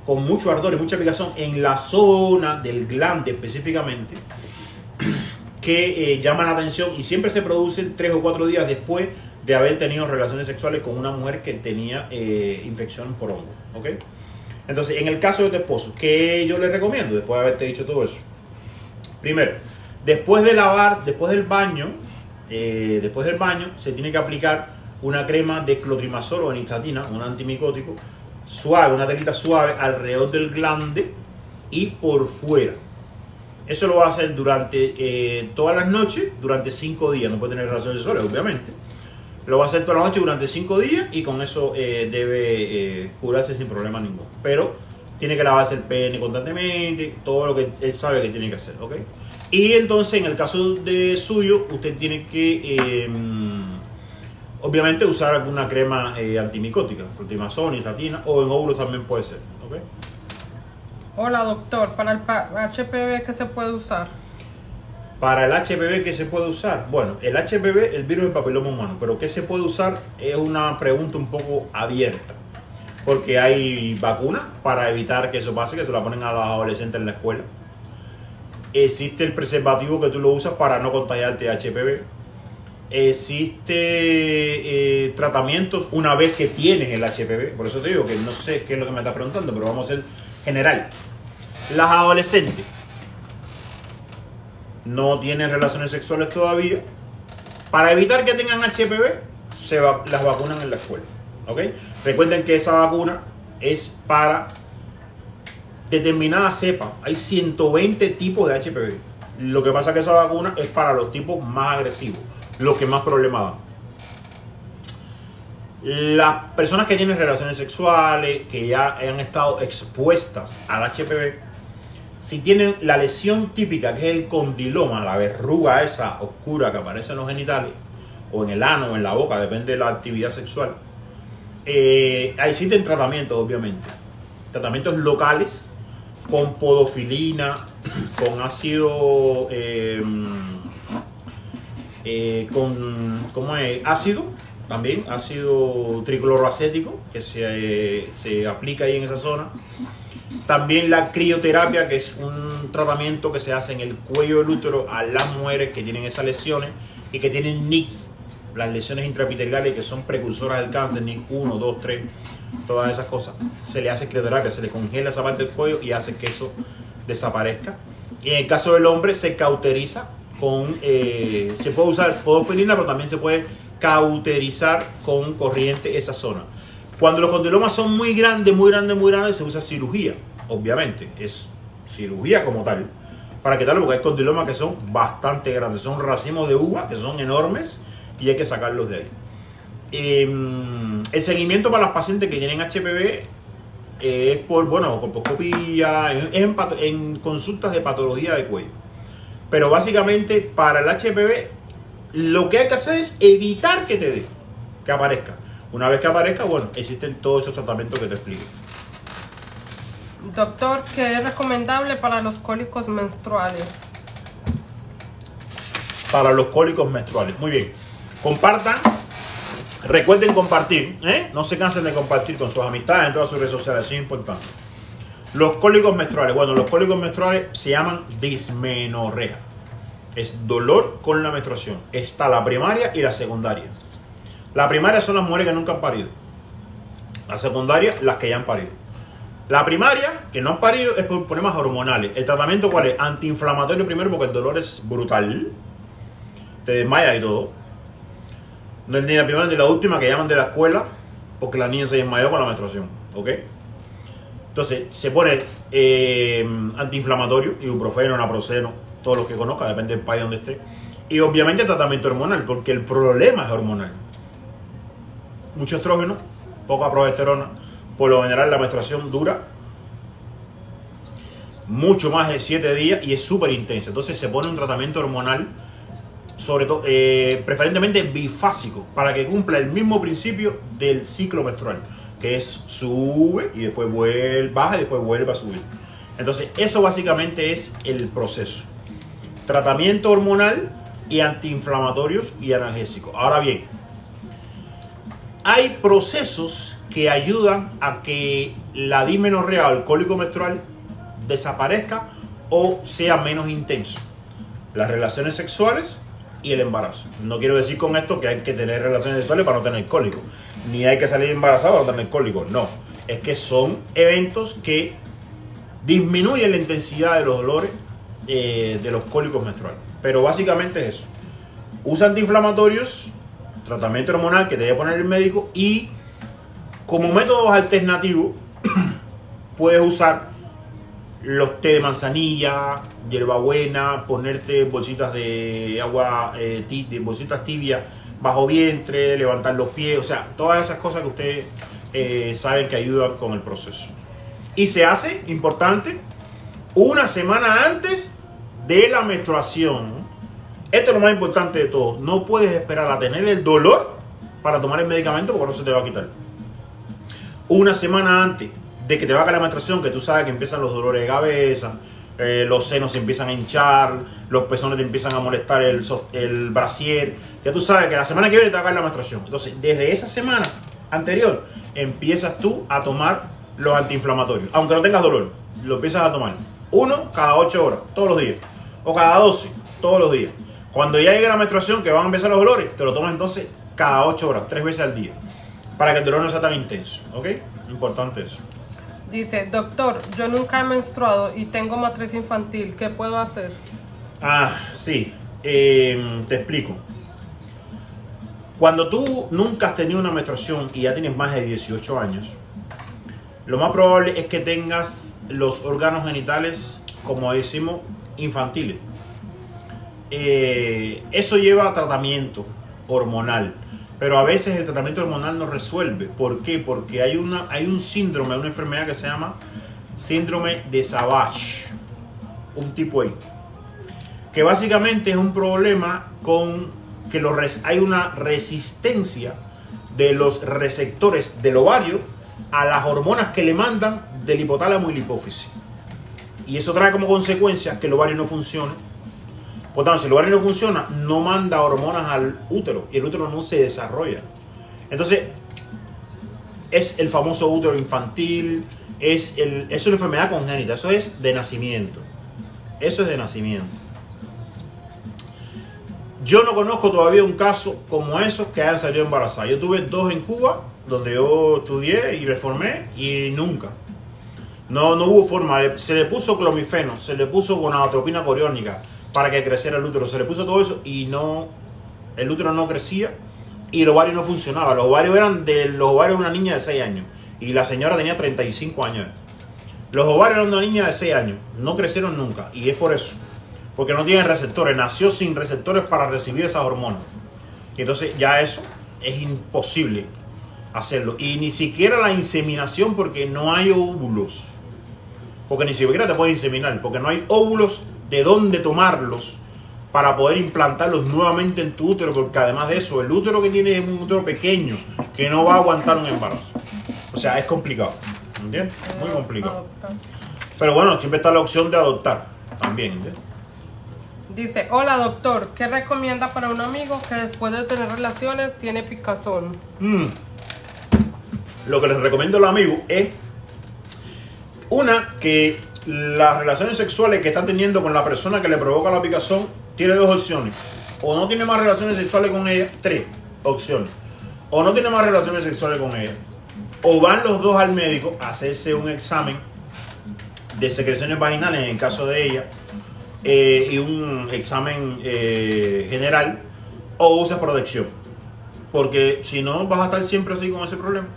con mucho ardor y mucha picazón en la zona del glande específicamente, que llaman la atención y siempre se producen 3 o 4 días después de haber tenido relaciones sexuales con una mujer que tenía infección por hongo. ¿Okay? Entonces, en el caso de tu esposo, ¿qué yo le recomiendo después de haberte dicho todo eso? Primero, después de lavar, después del baño, se tiene que aplicar una crema de clotrimazol o enistatina, un antimicótico suave, una telita suave alrededor del glande y por fuera. Eso lo va a hacer durante todas las noches, durante 5 días. No puede tener relaciones sexuales, obviamente. Lo va a hacer todas las noches durante 5 días y con eso debe curarse sin problema ninguno. Pero tiene que lavarse el pene constantemente, todo lo que él sabe que tiene que hacer, ¿ok? Y entonces, en el caso de suyo, usted tiene que, obviamente, usar alguna crema antimicótica, clotrimazol, estatina, o en óvulos también puede ser, ¿ok? Hola, doctor, para el HPV, ¿qué se puede usar? Para el HPV, ¿qué se puede usar? Bueno, el HPV, el virus del papiloma humano, pero ¿qué se puede usar? Es una pregunta un poco abierta, porque hay vacunas para evitar que eso pase, que se la ponen a los adolescentes en la escuela. Existe el preservativo que tú lo usas para no contagiarte de HPV. Existe tratamientos una vez que tienes el HPV. Por eso te digo que no sé qué es lo que me estás preguntando, pero vamos a ser general. Las adolescentes no tienen relaciones sexuales todavía. Para evitar que tengan HPV, las vacunan en la escuela. ¿Ok? Recuerden que esa vacuna es para determinada cepa. Hay 120 tipos de HPV. Lo que pasa es que esa vacuna es para los tipos más agresivos, los que más problemas dan. Las personas que tienen relaciones sexuales, que ya han estado expuestas al HPV, si tienen la lesión típica, que es el condiloma, la verruga esa oscura que aparece en los genitales, o en el ano, o en la boca, depende de la actividad sexual, existen tratamientos, obviamente. Tratamientos locales, con podofilina, con ácido, ácido, también ácido tricloroacético, que se aplica ahí en esa zona. También la crioterapia, que es un tratamiento que se hace en el cuello del útero a las mujeres que tienen esas lesiones y que tienen NIC, las lesiones intraepiteliales que son precursoras del cáncer, NIC 1, 2, 3, todas esas cosas. Se le hace crioterapia, se le congela esa parte del cuello y hace que eso desaparezca. Y en el caso del hombre se cauteriza con, se puede usar podofilina, pero también se puede cauterizar con corriente esa zona. Cuando los condilomas son muy grandes, se usa cirugía, obviamente, es cirugía como tal, para quitarlo, porque hay condilomas que son bastante grandes, son racimos de uva que son enormes y hay que sacarlos de ahí. El seguimiento para las pacientes que tienen HPV es por, bueno, colposcopía, en consultas de patología de cuello. Pero básicamente para el HPV lo que hay que hacer es evitar que te dé, que aparezca. Una vez que aparezca, bueno, existen todos esos tratamientos que te explico. Doctor, ¿qué es recomendable para los cólicos menstruales? Para los cólicos menstruales. Muy bien. Compartan. Recuerden compartir. No se cansen de compartir con sus amistades en todas sus redes sociales. Eso es importante. Los cólicos menstruales. Bueno, los cólicos menstruales se llaman dismenorrea. Es dolor con la menstruación. Está la primaria y la secundaria. La primaria son las mujeres que nunca han parido. La secundaria, las que ya han parido. La primaria, que no han parido, es por problemas hormonales. ¿El tratamiento cuál es? Antiinflamatorio primero, porque el dolor es brutal. Te desmayas y todo. No es ni la primera ni la última que llaman de la escuela, porque la niña se desmayó con la menstruación. ¿Ok? Entonces, se pone antiinflamatorio, ibuprofeno, naproxeno, todos los que conozca, depende del país donde esté. Y obviamente tratamiento hormonal, porque el problema es hormonal. Mucho estrógeno, poca progesterona. Por lo general la menstruación dura mucho más de 7 días y es súper intensa. Entonces se pone un tratamiento hormonal, sobre todo, preferentemente bifásico, para que cumpla el mismo principio del ciclo menstrual, que es sube y después vuelve, baja y después vuelve a subir. Entonces eso básicamente es el proceso. Tratamiento hormonal y antiinflamatorios y analgésicos. Ahora bien, hay procesos que ayudan a que la dismenorrea o el cólico menstrual desaparezca o sea menos intenso. Las relaciones sexuales y el embarazo. No quiero decir con esto que hay que tener relaciones sexuales para no tener cólico, ni hay que salir embarazado para no tener cólico. No, es que son eventos que disminuyen la intensidad de los dolores de los cólicos menstruales. Pero básicamente es eso. Usa antiinflamatorios, tratamiento hormonal que te debe poner el médico, y como métodos alternativos puedes usar los té de manzanilla, hierbabuena, ponerte bolsitas de agua, bolsitas tibias bajo vientre, levantar los pies, o sea, todas esas cosas que ustedes saben que ayudan con el proceso. Y se hace, importante, una semana antes de la menstruación. Esto es lo más importante de todo. No puedes esperar a tener el dolor para tomar el medicamento, porque no se te va a quitar. Una semana antes de que te vaya la menstruación, que tú sabes que empiezan los dolores de cabeza, los senos se empiezan a hinchar, los pezones te empiezan a molestar el brasier, ya tú sabes que la semana que viene te va a caer la menstruación. Entonces, desde esa semana anterior, empiezas tú a tomar los antiinflamatorios. Aunque no tengas dolor, lo empiezas a tomar. Uno cada 8 horas, todos los días. O cada 12, todos los días. Cuando ya llegue la menstruación, que van a empezar los dolores, te lo tomas entonces cada 8 horas, 3 veces al día. Para que el dolor no sea tan intenso. ¿Ok? Importante eso. Dice, doctor, yo nunca he menstruado y tengo matriz infantil. ¿Qué puedo hacer? Sí. Te explico. Cuando tú nunca has tenido una menstruación y ya tienes más de 18 años, lo más probable es que tengas los órganos genitales, como decimos, infantiles. Eso lleva a tratamiento hormonal. Pero a veces el tratamiento hormonal no resuelve. ¿Por qué? Porque hay un síndrome, una enfermedad que se llama síndrome de Savage, un tipo I, que básicamente es un problema con que hay una resistencia de los receptores del ovario a las hormonas que le mandan del hipotálamo y la hipófisis. Y eso trae como consecuencia que el ovario no funcione. Por tanto, si el ovario no funciona, no manda hormonas al útero y el útero no se desarrolla. Entonces, es el famoso útero infantil, es una enfermedad congénita, eso es de nacimiento. Eso es de nacimiento. Yo no conozco todavía un caso como esos que hayan salido embarazadas. Yo tuve 2 en Cuba, donde yo estudié y me formé, y nunca. No hubo forma. Se le puso clomifeno, se le puso gonadotropina coriónica para que creciera el útero. Se le puso todo eso y no, el útero no crecía y el ovario no funcionaba. Los ovarios eran de una niña de 6 años y la señora tenía 35 años. Los ovarios eran de una niña de 6 años. No crecieron nunca y es por eso. Porque no tienen receptores. Nació sin receptores para recibir esas hormonas. Y entonces ya eso es imposible hacerlo. Y ni siquiera la inseminación, porque no hay óvulos. Porque ni siquiera te puedes inseminar, porque no hay óvulos de dónde tomarlos para poder implantarlos nuevamente en tu útero, porque además de eso, el útero que tienes es un útero pequeño que no va a aguantar un embarazo. O sea, es complicado, ¿entiendes? Muy complicado. Pero bueno, siempre está la opción de adoptar también, ¿entiendes? Dice, hola doctor, ¿qué recomienda para un amigo que después de tener relaciones tiene picazón? Lo que les recomiendo a los amigos es que las relaciones sexuales que está teniendo con la persona que le provoca la picazón tiene 2 opciones. O no tiene más relaciones sexuales con ella, 3 opciones. O no tiene más relaciones sexuales con ella. O van los 2 al médico a hacerse un examen de secreciones vaginales en el caso de ella y un examen general, o usa protección. Porque si no vas a estar siempre así con ese problema.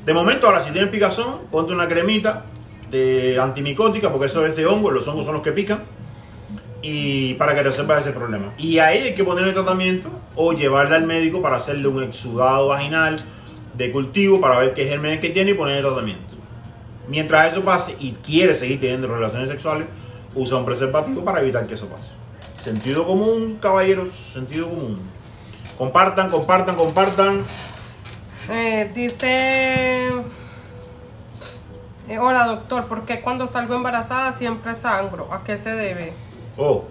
De momento, ahora si tienes picazón, ponte una cremita de antimicótica, porque eso es de hongo, los hongos son los que pican, y para que resuelva ese problema. Y ahí hay que ponerle tratamiento o llevarla al médico para hacerle un exudado vaginal de cultivo para ver qué gérmenes que tiene y ponerle tratamiento. Mientras eso pase y quiere seguir teniendo relaciones sexuales, usa un preservativo para evitar que eso pase. Sentido común, caballeros, sentido común. Compartan. Dice, hola doctor, ¿por qué cuando salgo embarazada siempre sangro? ¿A qué se debe? Oh,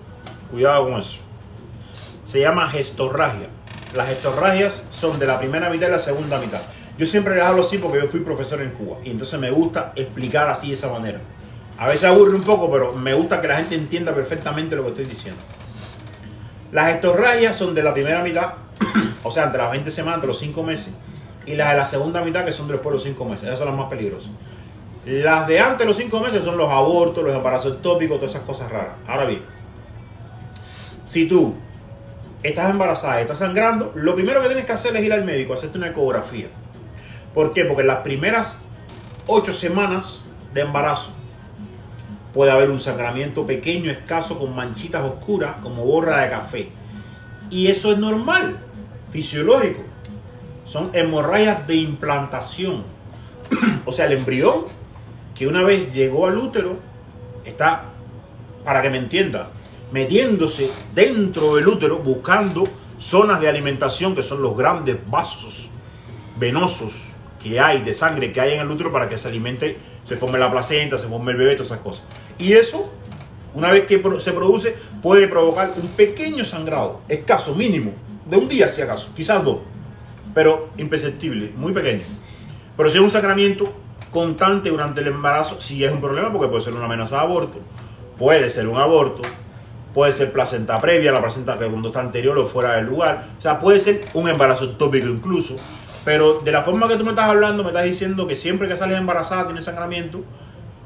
cuidado con eso. Se llama gestorragia. Las gestorragias son de la primera mitad y la segunda mitad. Yo siempre les hablo así porque yo fui profesor en Cuba y entonces me gusta explicar así de esa manera. A veces aburre un poco, pero me gusta que la gente entienda perfectamente lo que estoy diciendo. Las gestorragias son de la primera mitad, o sea, entre las 20 semanas, entre los 5 meses, y las de la segunda mitad, que son después de los 5 meses. Esas son las más peligrosas. Las de antes de los 5 meses son los abortos, los embarazos ectópicos, todas esas cosas raras. Ahora bien, si tú estás embarazada y estás sangrando, lo primero que tienes que hacer es ir al médico, hacerte una ecografía. ¿Por qué? Porque en las primeras 8 semanas de embarazo puede haber un sangramiento pequeño, escaso, con manchitas oscuras, como borra de café. Y eso es normal, fisiológico. Son hemorragias de implantación. O sea, el embrión, que una vez llegó al útero, está, para que me entienda, metiéndose dentro del útero, buscando zonas de alimentación, que son los grandes vasos venosos que hay, de sangre que hay en el útero, para que se alimente, se forme la placenta, se forme el bebé, todas esas cosas. Y eso, una vez que se produce, puede provocar un pequeño sangrado, escaso, mínimo, de un día si acaso, quizás 2, pero imperceptible, muy pequeño. Pero si es un sangramiento constante durante el embarazo, sí es un problema, porque puede ser una amenaza de aborto, puede ser un aborto, puede ser placenta previa, la placenta que cuando está anterior o fuera del lugar, o sea, puede ser un embarazo ectópico incluso. Pero de la forma que tú me estás hablando, me estás diciendo que siempre que sales embarazada tienes sangramiento,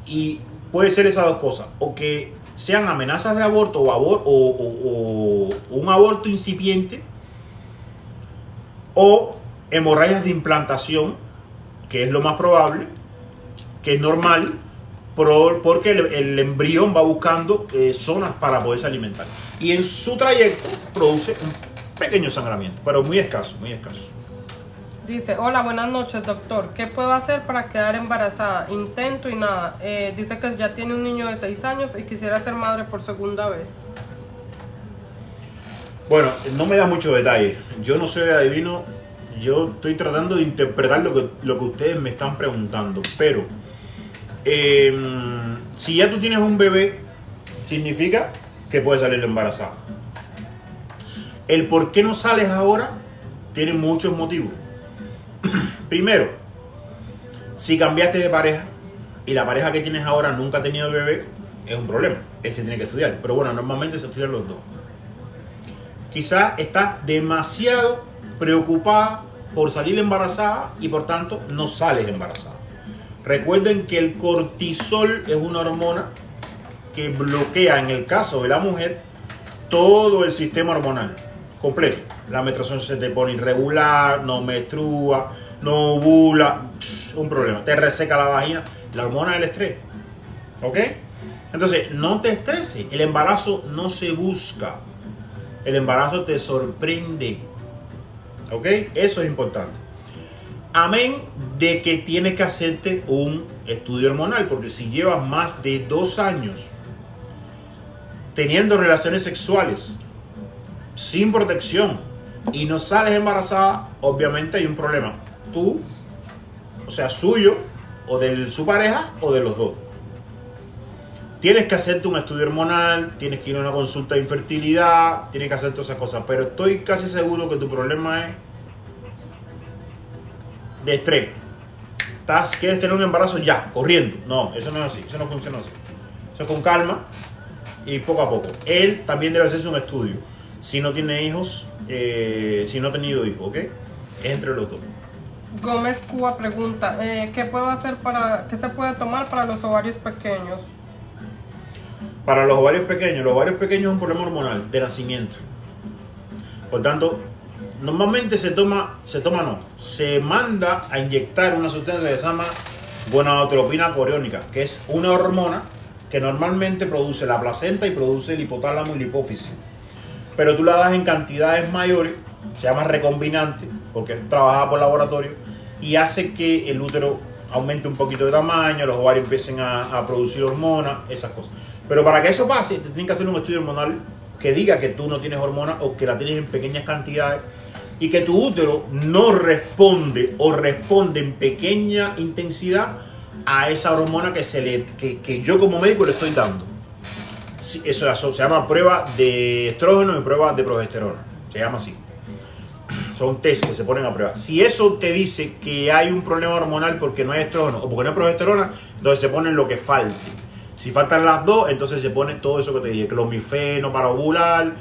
y puede ser esas 2 cosas, o que sean amenazas de aborto o un aborto incipiente, o hemorragias de implantación, que es lo más probable, que es normal, porque el embrión va buscando zonas para poderse alimentar. Y en su trayecto produce pequeño sangramiento, pero muy escaso, muy escaso. Dice, hola, buenas noches, doctor. ¿Qué puedo hacer para quedar embarazada? Intento y nada. Dice que ya tiene un niño de 6 años y quisiera ser madre por segunda vez. Bueno, no me da mucho detalle. Yo no soy adivino. Yo estoy tratando de interpretar lo que ustedes me están preguntando. Pero, si ya tú tienes un bebé, significa que puedes salir embarazada. El por qué no sales ahora tiene muchos motivos. Primero, si cambiaste de pareja y la pareja que tienes ahora nunca ha tenido bebé, es un problema. Él se tiene que estudiar. Pero bueno, normalmente se estudian los dos. Quizás estás demasiado preocupada por salir embarazada y por tanto no sales embarazada. Recuerden que el cortisol es una hormona que bloquea, en el caso de la mujer, todo el sistema hormonal completo. La menstruación se te pone irregular, no menstrua, no ovula, un problema. Te reseca la vagina, la hormona del estrés. ¿Ok? Entonces, no te estreses. El embarazo no se busca. El embarazo te sorprende. ¿Ok? Eso es importante. Amén de que tienes que hacerte un estudio hormonal, porque si llevas más de 2 años teniendo relaciones sexuales sin protección y no sales embarazada, obviamente hay un problema. Tú, o sea, suyo, o de su pareja, o de los dos. Tienes que hacerte un estudio hormonal, tienes que ir a una consulta de infertilidad, tienes que hacer todas esas cosas. Pero estoy casi seguro que tu problema es de estrés. Quieres tener un embarazo ya, corriendo. No, eso no es así, eso no funciona así. Eso es con calma y poco a poco. Él también debe hacerse un estudio. Si no tiene hijos, si no ha tenido hijos, ¿ok? Es entre los dos. Gómez Cuba pregunta, ¿qué puedo hacer qué se puede tomar para los ovarios pequeños? Para los ovarios pequeños es un problema hormonal de nacimiento. Por tanto, normalmente se manda a inyectar una sustancia que se llama gonadotropina coriónica, que es una hormona que normalmente produce la placenta y produce el hipotálamo y la hipófisis. Pero tú la das en cantidades mayores, se llama recombinante, porque es trabajada por laboratorio, y hace que el útero aumente un poquito de tamaño, los ovarios empiecen a producir hormonas, esas cosas. Pero para que eso pase, te tienen que hacer un estudio hormonal que diga que tú no tienes hormonas o que la tienes en pequeñas cantidades y que tu útero no responde o responde en pequeña intensidad a esa hormona que yo como médico le estoy dando. Eso se llama prueba de estrógeno y prueba de progesterona. Se llama así. Son test que se ponen a prueba. Si eso te dice que hay un problema hormonal porque no hay estrógeno o porque no hay progesterona, entonces se pone lo que falte. Si faltan las dos, entonces se pone todo eso que te dije, clomifeno para ovular,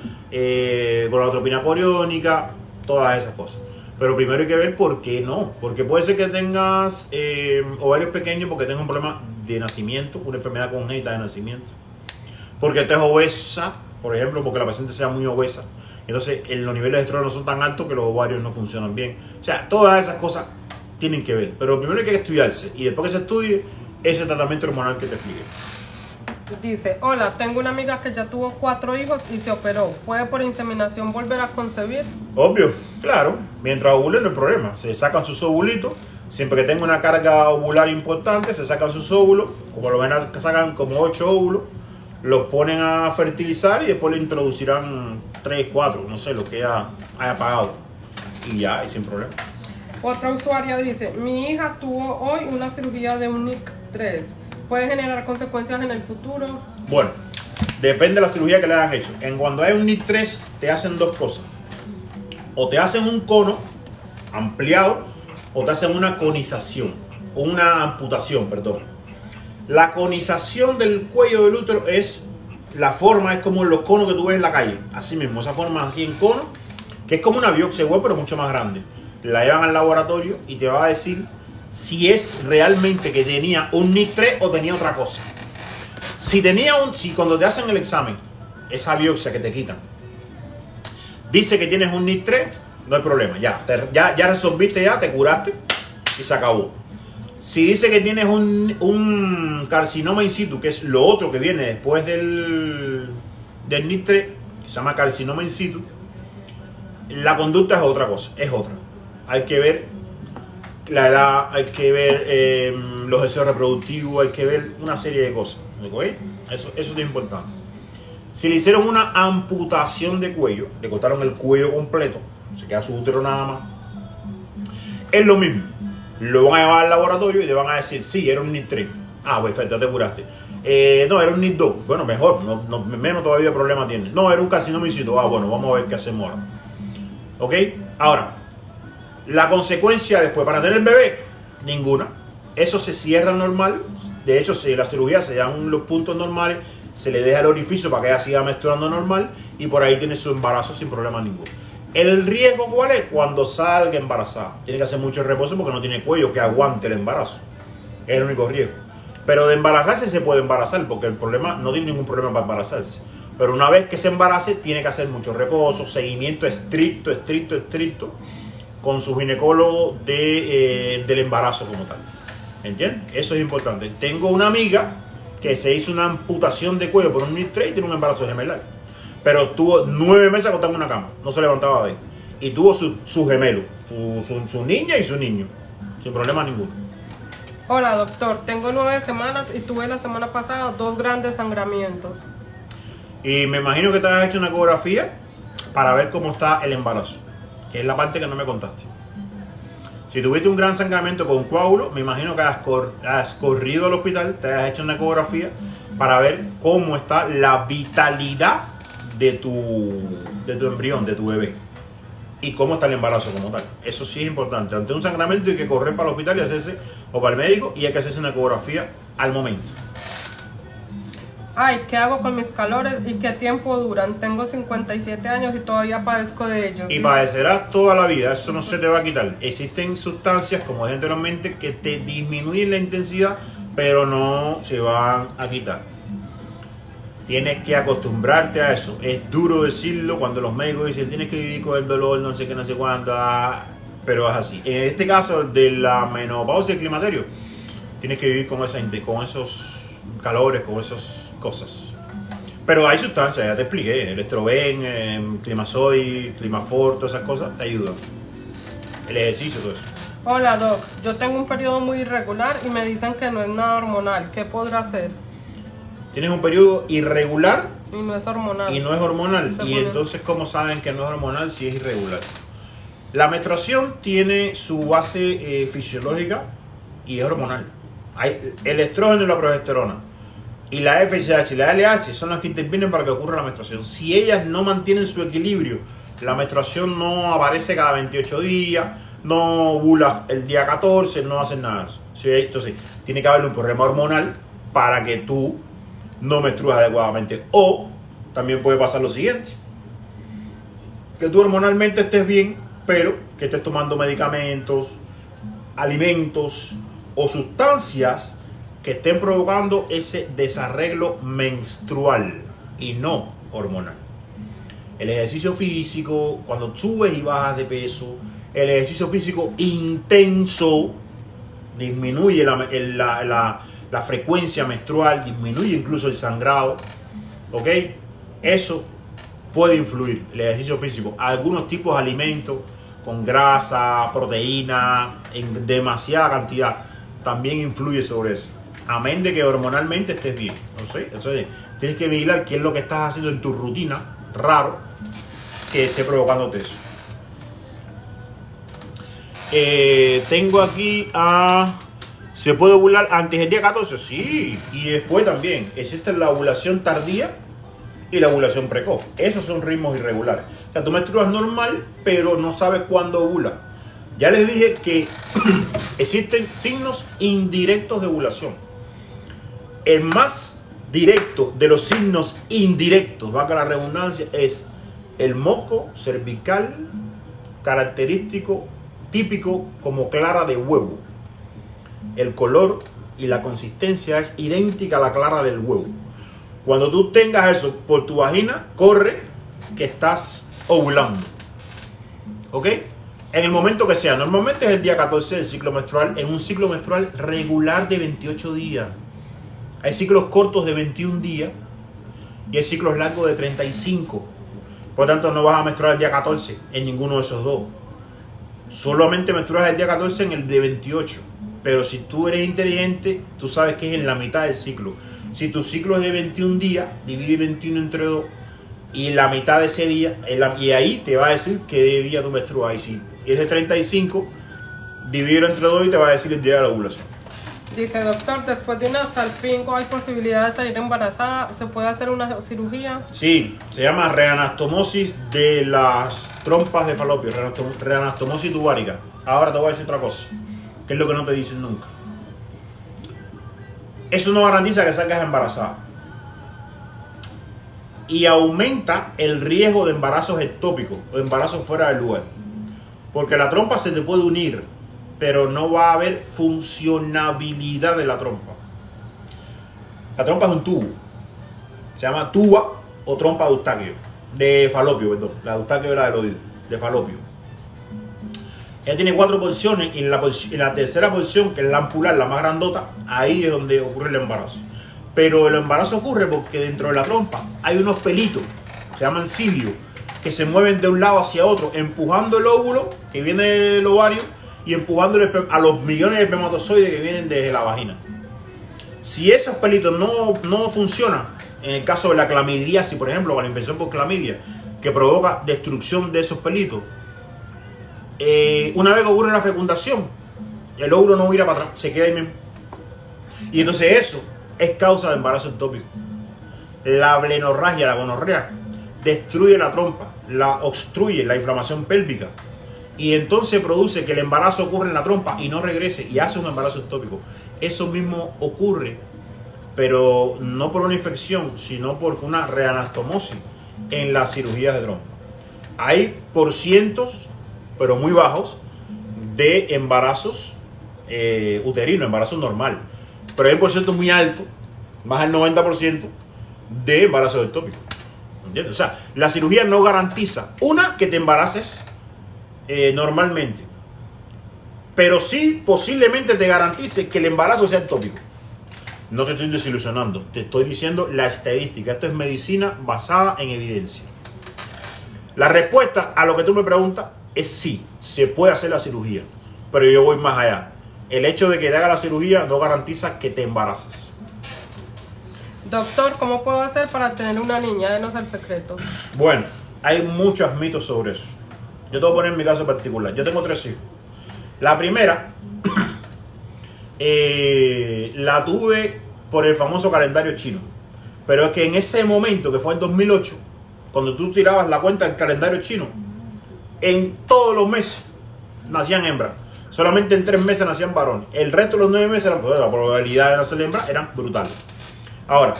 gonadotropina coriónica, todas esas cosas. Pero primero hay que ver por qué no. Porque puede ser que tengas ovarios pequeños porque tengas un problema de nacimiento, una enfermedad congénita de nacimiento. Porque estés obesa, por ejemplo, porque la paciente sea muy obesa. Entonces los niveles de estrógeno son tan altos que los ovarios no funcionan bien. O sea, todas esas cosas tienen que ver. Pero primero hay que estudiarse. Y después que se estudie, ese tratamiento hormonal que te expliqué. Dice, hola, tengo una amiga que ya tuvo 4 hijos y se operó. ¿Puede por inseminación volver a concebir? Obvio, claro. Mientras ovulen no hay problema. Se sacan sus ovulitos. Siempre que tenga una carga ovular importante, se sacan sus óvulos. Como lo ven, sacan como 8 óvulos. Los ponen a fertilizar y después le introducirán 3, 4, no sé, lo que haya pagado. Y ya, y sin problema. Otra usuaria dice, mi hija tuvo hoy una cirugía de un NIC3. ¿Puede generar consecuencias en el futuro? Bueno, depende de la cirugía que le hayan hecho. Cuando hay un NIC3 te hacen dos cosas. O te hacen un cono ampliado o te hacen una conización, una amputación, perdón. La conización del cuello del útero es como los conos que tú ves en la calle. Así mismo, esa forma así en cono, que es como una biopsia web, pero mucho más grande. La llevan al laboratorio y te va a decir si es realmente que tenía un NIC3 o tenía otra cosa. Si cuando te hacen el examen, esa biopsia que te quitan, dice que tienes un NIC3, no hay problema, ya resolviste, ya te curaste y se acabó. Si dice que tienes un carcinoma in situ, que es lo otro que viene después del NIC3, que se llama carcinoma in situ, La conducta es otra cosa, es otra. Hay que ver la edad, hay que ver los deseos reproductivos, hay que ver una serie de cosas. ¿Okay? Eso es importante. Si le hicieron una amputación de cuello, le cortaron el cuello completo, se queda su útero nada más, es lo mismo. Lo van a llevar al laboratorio y le van a decir, sí, era un NIT3. Ah, perfecto, te curaste. No, era un NIT2. Bueno, mejor, menos todavía problema tiene. No, era un carcinoma in situ. Ah, bueno, vamos a ver qué hacemos ahora. ¿Ok? Ahora, la consecuencia después para tener el bebé, ninguna. Eso se cierra normal. De hecho, si la cirugía se dan los puntos normales, se le deja el orificio para que ella siga menstruando normal y por ahí tiene su embarazo sin problema ninguno. ¿El riesgo cuál es? Cuando salga embarazada. Tiene que hacer mucho reposo porque no tiene cuello que aguante el embarazo. Es el único riesgo. Pero de embarazarse se puede embarazar porque el problema no tiene ningún problema para embarazarse. Pero una vez que se embarace tiene que hacer mucho reposo, seguimiento estricto con su ginecólogo del embarazo como tal. ¿Entiendes? Eso es importante. Tengo una amiga que se hizo una amputación de cuello por un NIT3 y tiene un embarazo gemelar. Pero estuvo 9 meses acostado en una cama, no se levantaba de ahí. Y tuvo su gemelo, su niña y su niño, sin problema ninguno. Hola doctor, tengo 9 semanas y tuve la semana pasada 2 grandes sangramientos. Y me imagino que te has hecho una ecografía para ver cómo está el embarazo, que es la parte que no me contaste. Si tuviste un gran sangramiento con coágulo, me imagino que has corrido al hospital, te has hecho una ecografía para ver cómo está la vitalidad de tu embrión, de tu bebé, y cómo está el embarazo como tal. Eso sí es importante. Ante un sangramiento hay que correr para el hospital y hacerse, o para el médico, y hay que hacerse una ecografía al momento. Ay, ¿qué hago con mis calores y qué tiempo duran? Tengo 57 años y todavía padezco de ellos. Y padecerás toda la vida, eso no se te va a quitar. Existen sustancias, como dije anteriormente, que te disminuyen la intensidad, pero no se van a quitar. Tienes que acostumbrarte a eso. Es duro decirlo cuando los médicos dicen tienes que vivir con el dolor, no sé qué, no sé cuánto, pero es así. En este caso de la menopausia y el climaterio, tienes que vivir con esos calores, con esas cosas. Pero hay sustancias, ya te expliqué, el estroven, climazoid, climafor, todas esas cosas te ayudan. El ejercicio, todo eso. Hola doc, yo tengo un periodo muy irregular y me dicen que no es nada hormonal. ¿Qué podrá hacer? Tienes un periodo irregular y no es hormonal. Y entonces, ¿cómo saben que no es hormonal si es irregular? La menstruación tiene su base fisiológica y es hormonal. Hay el estrógeno y la progesterona. Y la FSH y la LH son las que intervienen para que ocurra la menstruación. Si ellas no mantienen su equilibrio, la menstruación no aparece cada 28 días, no ovula el día 14, no hacen nada. Entonces, tiene que haber un problema hormonal para que tú no menstruas adecuadamente. O también puede pasar lo siguiente: que tú hormonalmente estés bien, pero que estés tomando medicamentos, alimentos o sustancias que estén provocando ese desarreglo menstrual y no hormonal. El ejercicio físico, cuando subes y bajas de peso, el ejercicio físico intenso disminuye la frecuencia menstrual, disminuye incluso el sangrado. ¿Ok? Eso puede influir, el ejercicio físico. Algunos tipos de alimentos con grasa, proteína, en demasiada cantidad, también influye sobre eso. Amén de que hormonalmente estés bien. ¿No sé? Entonces, tienes que vigilar qué es lo que estás haciendo en tu rutina, raro, que esté provocándote eso. Tengo aquí a... ¿Se puede ovular antes del día 14? Sí, y después también. Existe la ovulación tardía y la ovulación precoz. Esos son ritmos irregulares. O sea, tú menstruas normal, pero no sabes cuándo ovula. Ya les dije que existen signos indirectos de ovulación. El más directo de los signos indirectos, valga la redundancia, es el moco cervical característico, típico como clara de huevo. El color y la consistencia es idéntica a la clara del huevo. Cuando tú tengas eso por tu vagina, corre que estás ovulando. ¿Ok? En el momento que sea. Normalmente es el día 14 del ciclo menstrual, en un ciclo menstrual regular de 28 días. Hay ciclos cortos de 21 días y hay ciclos largos de 35. Por tanto, no vas a menstruar el día 14 en ninguno de esos dos. Solamente menstruas el día 14 en el de 28. Pero si tú eres inteligente, tú sabes que es en la mitad del ciclo. Si tu ciclo es de 21 días, divide 21 entre 2 y la mitad de ese día, y ahí te va a decir qué día tú menstruas. Y si es de 35, divídelo entre 2 y te va a decir el día de la ovulación. Dice, doctor, después de una salpingo hay posibilidad de salir embarazada. ¿Se puede hacer una cirugía? Sí, se llama reanastomosis de las trompas de falopio, reanastomosis tubárica. Ahora te voy a decir otra cosa, que es lo que no te dicen nunca. Eso no garantiza que salgas embarazada. Y aumenta el riesgo de embarazos ectópicos o embarazos fuera del lugar. Porque la trompa se te puede unir, pero no va a haber funcionabilidad de la trompa. La trompa es un tubo. Se llama tuba o trompa de Eustaquio. De falopio, perdón. La de Eustaquio era del oído, de falopio. Ella tiene 4 porciones y en la tercera porción, que es la ampular, la más grandota, ahí es donde ocurre el embarazo. Pero el embarazo ocurre porque dentro de la trompa hay unos pelitos, se llaman cilios, que se mueven de un lado hacia otro, empujando el óvulo que viene del ovario y empujando a los millones de espermatozoides que vienen desde la vagina. Si esos pelitos no funcionan, en el caso de la clamidiasis, por ejemplo, o la infección por clamidia, que provoca destrucción de esos pelitos, una vez que ocurre la fecundación, el óvulo no vira para atrás, se queda ahí mismo. Y entonces eso es causa de embarazo ectópico. La blenorragia, la gonorrea, destruye la trompa, la obstruye, la inflamación pélvica, y entonces produce que el embarazo ocurre en la trompa y no regrese y hace un embarazo ectópico. Eso mismo ocurre, pero no por una infección, sino por una reanastomosis en las cirugías de trompa. Hay porcientos, pero muy bajos, de embarazos uterinos, embarazo normal. Pero hay un porciento muy alto, más del 90%, de embarazos ectópicos. ¿Entiendes? O sea, la cirugía no garantiza, una, que te embaraces normalmente, pero sí posiblemente te garantice que el embarazo sea ectópico. No te estoy desilusionando, te estoy diciendo la estadística. Esto es medicina basada en evidencia. La respuesta a lo que tú me preguntas es sí, se puede hacer la cirugía, pero yo voy más allá. El hecho de que te haga la cirugía no garantiza que te embaraces. Doctor, ¿cómo puedo hacer para tener una niña? Denos el secreto. Bueno, hay muchos mitos sobre eso. Yo te voy a poner mi caso particular. Yo tengo 3 hijos. La primera la tuve por el famoso calendario chino. Pero es que en ese momento, que fue en 2008, cuando tú tirabas la cuenta del calendario chino, en todos los meses nacían hembras. Solamente en 3 meses nacían varones. El resto de los 9 meses, la probabilidad de nacer hembra eran brutales. Ahora,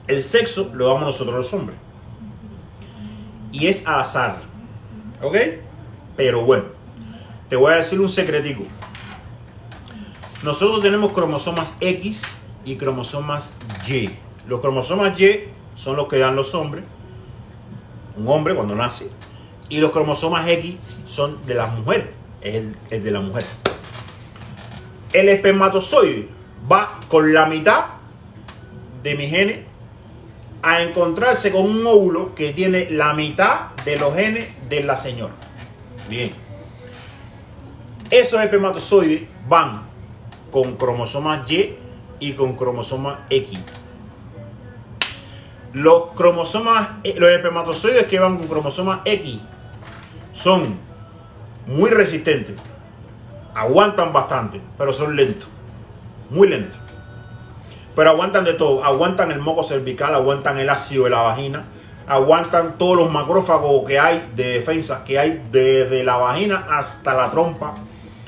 el sexo lo damos nosotros los hombres. Y es al azar. ¿Ok? Pero bueno, te voy a decir un secretico. Nosotros tenemos cromosomas X y cromosomas Y. Los cromosomas Y son los que dan los hombres, un hombre cuando nace. Y los cromosomas X son de las mujeres, es el de la mujer. El espermatozoide va con la mitad de mi genes a encontrarse con un óvulo que tiene la mitad de los genes de la señora. Bien. Esos espermatozoides van con cromosomas Y con cromosomas X. Los espermatozoides que van con cromosomas X son muy resistentes, aguantan bastante, pero son lentos, muy lentos. Pero aguantan de todo, aguantan el moco cervical, aguantan el ácido de la vagina, aguantan todos los macrófagos que hay de defensa, que hay desde la vagina hasta la trompa,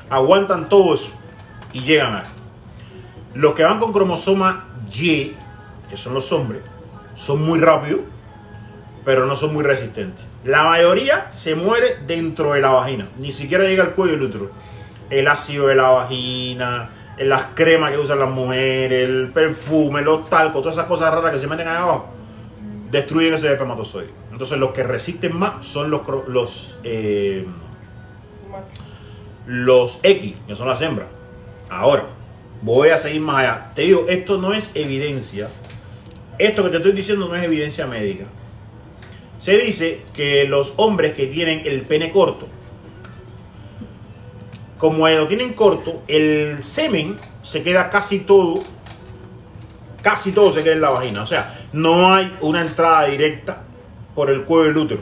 aguantan todo eso y llegan a él. Los que van con cromosoma Y, que son los hombres, son muy rápidos, pero no son muy resistentes. La mayoría se muere dentro de la vagina, ni siquiera llega al cuello del útero. El ácido de la vagina, las cremas que usan las mujeres, el perfume, los talcos, todas esas cosas raras que se meten ahí abajo, destruyen ese espermatozoide. Entonces los que resisten más son los X, que son las hembras. Ahora, voy a seguir más allá. Te digo, esto no es evidencia. Esto que te estoy diciendo no es evidencia médica. Se dice que los hombres que tienen el pene corto, como lo tienen corto, el semen se queda casi todo se queda en la vagina. O sea, no hay una entrada directa por el cuello del útero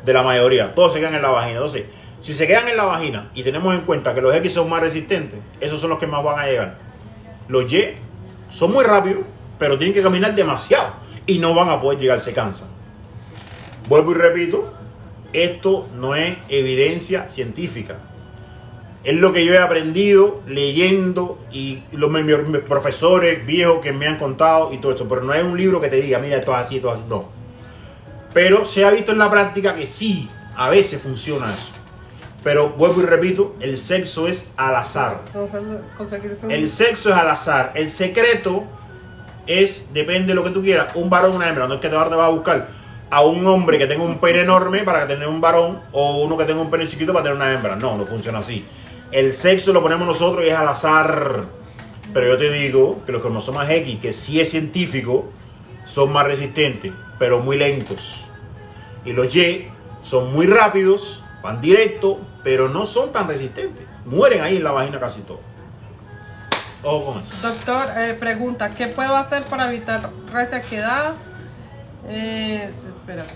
de la mayoría. Todos se quedan en la vagina. Entonces, si se quedan en la vagina y tenemos en cuenta que los X son más resistentes, esos son los que más van a llegar. Los Y son muy rápidos, pero tienen que caminar demasiado y no van a poder llegar, se cansan. Vuelvo y repito, esto no es evidencia científica. Es lo que yo he aprendido leyendo y mis profesores viejos que me han contado y todo eso. Pero no es un libro que te diga, mira, esto es así, esto es así. No. Pero se ha visto en la práctica que sí, a veces funciona eso. Pero vuelvo y repito, el sexo es al azar. El sexo es al azar. El secreto es, depende de lo que tú quieras, un varón o una hembra. No es que te vas a buscar a un hombre que tenga un pene enorme para tener un varón o uno que tenga un pene chiquito para tener una hembra. No, no funciona así. El sexo lo ponemos nosotros y es al azar. Pero yo te digo que los cromosomas X, que sí es científico, son más resistentes, pero muy lentos. Y los Y son muy rápidos, van directo, pero no son tan resistentes. Mueren ahí en la vagina casi todo. Ojo con eso. Doctor, pregunta, ¿qué puedo hacer para evitar resequedad? Espérate.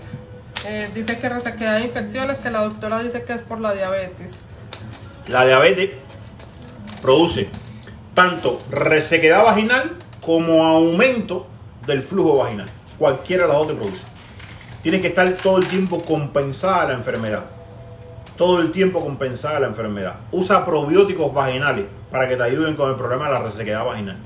Dice que resequedad de infecciones, que la doctora dice que es por la diabetes. La diabetes produce tanto resequedad vaginal como aumento del flujo vaginal. Cualquiera de las dos te produce. Tienes que estar todo el tiempo compensada la enfermedad. Todo el tiempo compensada la enfermedad. Usa probióticos vaginales para que te ayuden con el problema de la resequedad vaginal.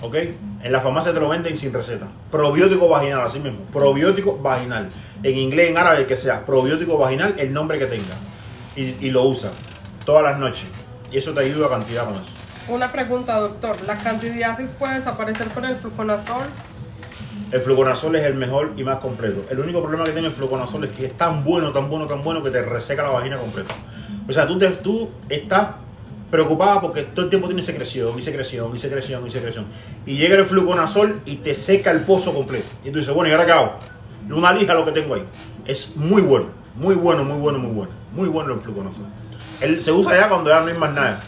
¿Ok? En la farmacia te lo venden sin receta. Probiótico vaginal, así mismo. Probiótico vaginal. En inglés, en árabe, que sea. Probiótico vaginal, el nombre que tenga. Y lo usa todas las noches. Y eso te ayuda a cantidad con eso. Una pregunta, doctor. ¿La candidiasis puede desaparecer con el fluconazol? El fluconazol es el mejor y más completo. El único problema que tiene el fluconazol es que es tan bueno que te reseca la vagina completa. O sea, tú estás preocupada porque todo el tiempo tienes secreción. Y llega el fluconazol y te seca el pozo completo. Y tú dices, bueno, ¿y ahora qué hago? Una lija lo que tengo ahí. Es muy bueno. Muy bueno el fluconazol. Él se usa ya cuando ya no hay más nada.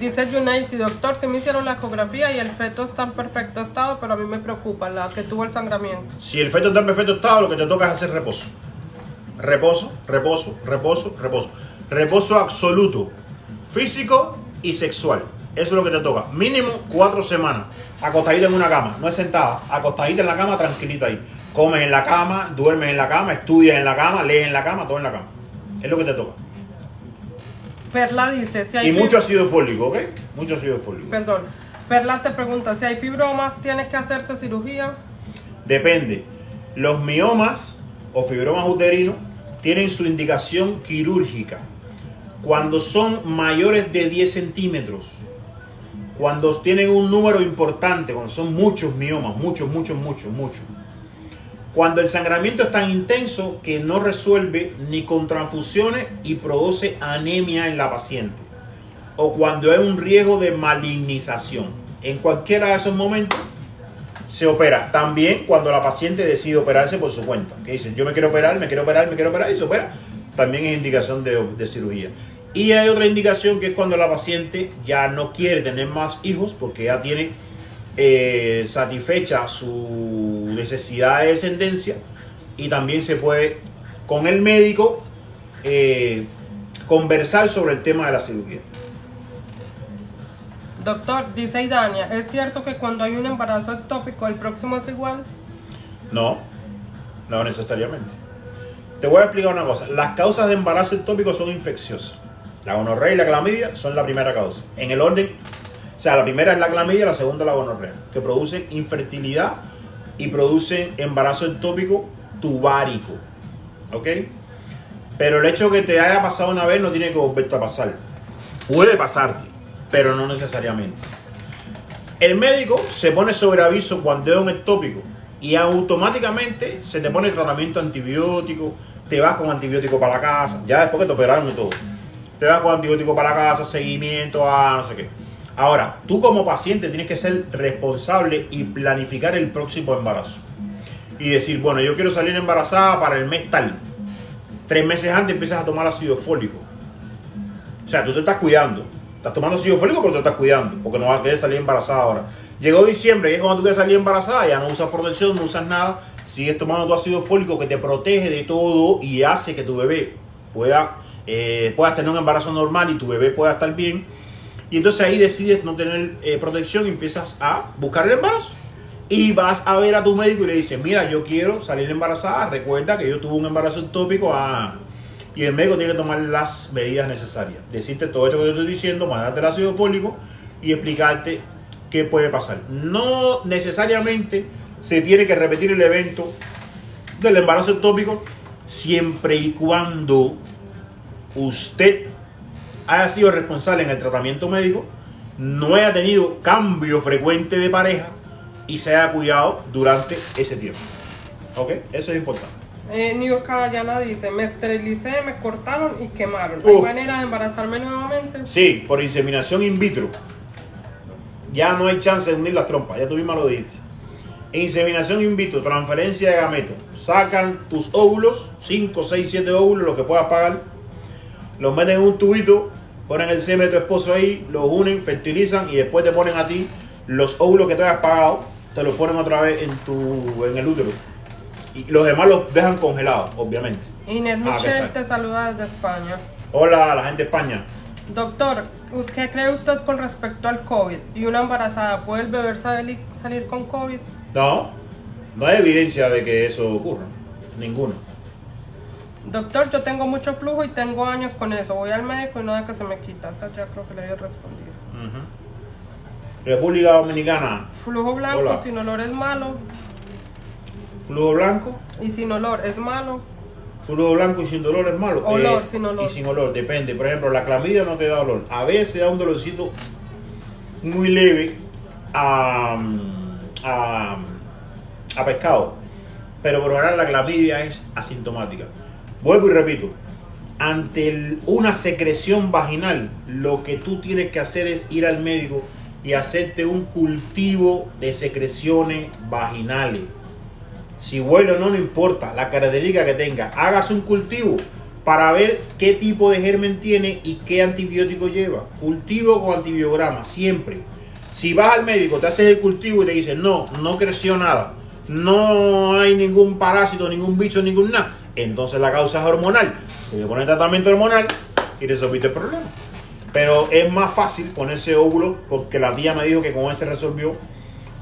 Dice Yunaisi, doctor, se me hicieron la ecografía y el feto está en perfecto estado, pero a mí me preocupa la que tuvo el sangramiento. Si el feto está en perfecto estado, lo que te toca es hacer reposo. Reposo absoluto, físico y sexual. Eso es lo que te toca. Mínimo 4 semanas. Acostadita en una cama, no es sentada. Acostadita en la cama, tranquilita ahí. Comes en la cama, duermes en la cama, estudias en la cama, lees en la cama, todo en la cama. Es lo que te toca. Perla dice, si hay... Y mucho ácido fólico, ¿ok? Mucho ácido fólico. Perdón. Perla te pregunta, si hay fibromas, ¿tiene que hacerse cirugía? Depende. Los miomas o fibromas uterinos tienen su indicación quirúrgica. Cuando son mayores de 10 centímetros, cuando tienen un número importante, cuando son muchos miomas, muchos. Cuando el sangramiento es tan intenso que no resuelve ni con transfusiones y produce anemia en la paciente. O cuando hay un riesgo de malignización. En cualquiera de esos momentos se opera. También cuando la paciente decide operarse por su cuenta. Que dicen, yo me quiero operar y se opera. También es indicación de cirugía. Y hay otra indicación que es cuando la paciente ya no quiere tener más hijos porque ya tiene satisfecha su necesidad de descendencia y también se puede con el médico conversar sobre el tema de la cirugía. Doctor, dice Idania, ¿es cierto que cuando hay un embarazo ectópico el próximo es igual? No necesariamente. Te voy a explicar una cosa. Las causas de embarazo ectópico son infecciosas. La gonorrea y la clamidia son la primera causa. En el orden, o sea, la primera es la clamidia, la segunda la gonorrea, que producen infertilidad y producen embarazo ectópico tubárico. ¿Ok? Pero el hecho de que te haya pasado una vez no tiene que volverte a pasar. Puede pasarte, pero no necesariamente. El médico se pone sobre aviso cuando es un ectópico y automáticamente se te pone tratamiento antibiótico, te vas con antibiótico para la casa, ya después que te operaron y todo. Te vas con antibiótico para la casa, seguimiento, no sé qué. Ahora, tú como paciente tienes que ser responsable y planificar el próximo embarazo. y decir, bueno, yo quiero salir embarazada para el mes tal. 3 meses antes empiezas a tomar ácido fólico. O sea, tú te estás cuidando. Estás tomando ácido fólico, pero te estás cuidando, porque no vas a querer salir embarazada ahora. Llegó diciembre, y es cuando tú quieres salir embarazada, ya no usas protección, no usas nada, sigues tomando tu ácido fólico que te protege de todo y hace que tu bebé puedas tener un embarazo normal y tu bebé pueda estar bien. Y entonces ahí decides no tener protección y empiezas a buscar el embarazo. Y vas a ver a tu médico y le dices, mira, yo quiero salir embarazada, recuerda que yo tuve un embarazo ectópico. Y el médico tiene que tomar las medidas necesarias. Decirte todo esto que te estoy diciendo, mandarte el ácido fólico y explicarte qué puede pasar. No necesariamente se tiene que repetir el evento del embarazo ectópico siempre y cuando usted haya sido responsable en el tratamiento médico, no haya tenido cambio frecuente de pareja y se haya cuidado durante ese tiempo. ¿Ok? Eso es importante. New York Caballana dice, me esterilicé, me cortaron y quemaron. ¿Hay manera de embarazarme nuevamente? Sí, por inseminación in vitro. Ya no hay chance de unir las trompas, ya tú misma lo dijiste. Inseminación in vitro, transferencia de gametos. Sacan tus óvulos, 5, 6, 7 óvulos, lo que puedas pagar. Los meten en un tubito, ponen el semen de tu esposo ahí, los unen, fertilizan y después te ponen a ti los óvulos que te hayas pagado, te los ponen otra vez en el útero. Y los demás los dejan congelados, obviamente. Inés Michelle te saluda desde España. Hola a la gente de España. Doctor, ¿qué cree usted con respecto al COVID? ¿Y una embarazada puede el bebé salir con COVID? No hay evidencia de que eso ocurra. Ninguna. Doctor, yo tengo mucho flujo y tengo años con eso. Voy al médico y nada que se me quita. Esa ya creo que le había respondido. República Dominicana. Flujo blanco, hola. Sin olor es malo. Flujo blanco. Y sin olor es malo. Flujo blanco y sin dolor es malo. Olor, sin olor. Y sin olor, depende. Por ejemplo, la clamidia no te da olor. A veces da un dolorcito muy leve a pescado. Pero por lo general la clamidia es asintomática. Vuelvo y repito. Ante una secreción vaginal, lo que tú tienes que hacer es ir al médico y hacerte un cultivo de secreciones vaginales. Si huele o no, no importa, la característica que tenga. Hágase un cultivo para ver qué tipo de germen tiene y qué antibiótico lleva. Cultivo con antibiograma, siempre. Si vas al médico, te haces el cultivo y te dicen, no creció nada, no hay ningún parásito, ningún bicho, ningún nada, entonces la causa es hormonal. Se le pone tratamiento hormonal y resolviste el problema. Pero es más fácil ponerse óvulo porque la tía me dijo que con ese resolvió,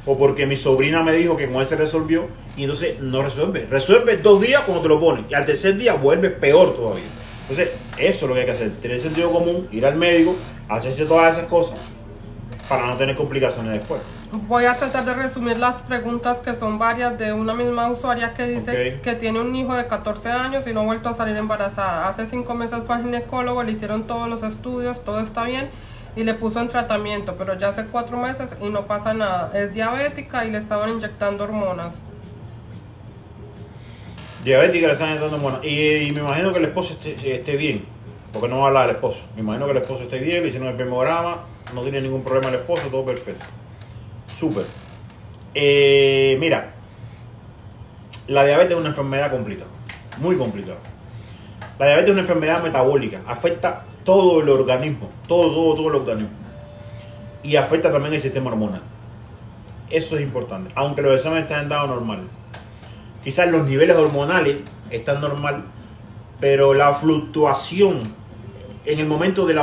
o porque mi sobrina me dijo que con ese resolvió, y entonces no resuelve. Resuelve 2 días cuando te lo pones, y al tercer día vuelve peor todavía. Entonces, eso es lo que hay que hacer, tener sentido común, ir al médico, hacerse todas esas cosas, para no tener complicaciones después. Voy a tratar de resumir las preguntas, que son varias, de una misma usuaria que dice que tiene un hijo de 14 años y no ha vuelto a salir embarazada. Hace 5 meses fue al ginecólogo, le hicieron todos los estudios, todo está bien, y le puso en tratamiento, pero ya hace 4 meses y no pasa nada. Es diabética y le estaban inyectando hormonas. Diabética, le están inyectando hormonas. Y me imagino que el esposo esté bien, porque no va a hablar del esposo. Me imagino que el esposo esté bien, le hicieron el espermograma, no tiene ningún problema el esposo, todo perfecto. Súper. Mira, la diabetes es una enfermedad complicada, muy complicada. La diabetes es una enfermedad metabólica, afecta todo el organismo, todo el organismo. Y afecta también el sistema hormonal. Eso es importante, aunque los exámenes estén dados normal. Quizás los niveles hormonales están normal, pero la fluctuación en el momento de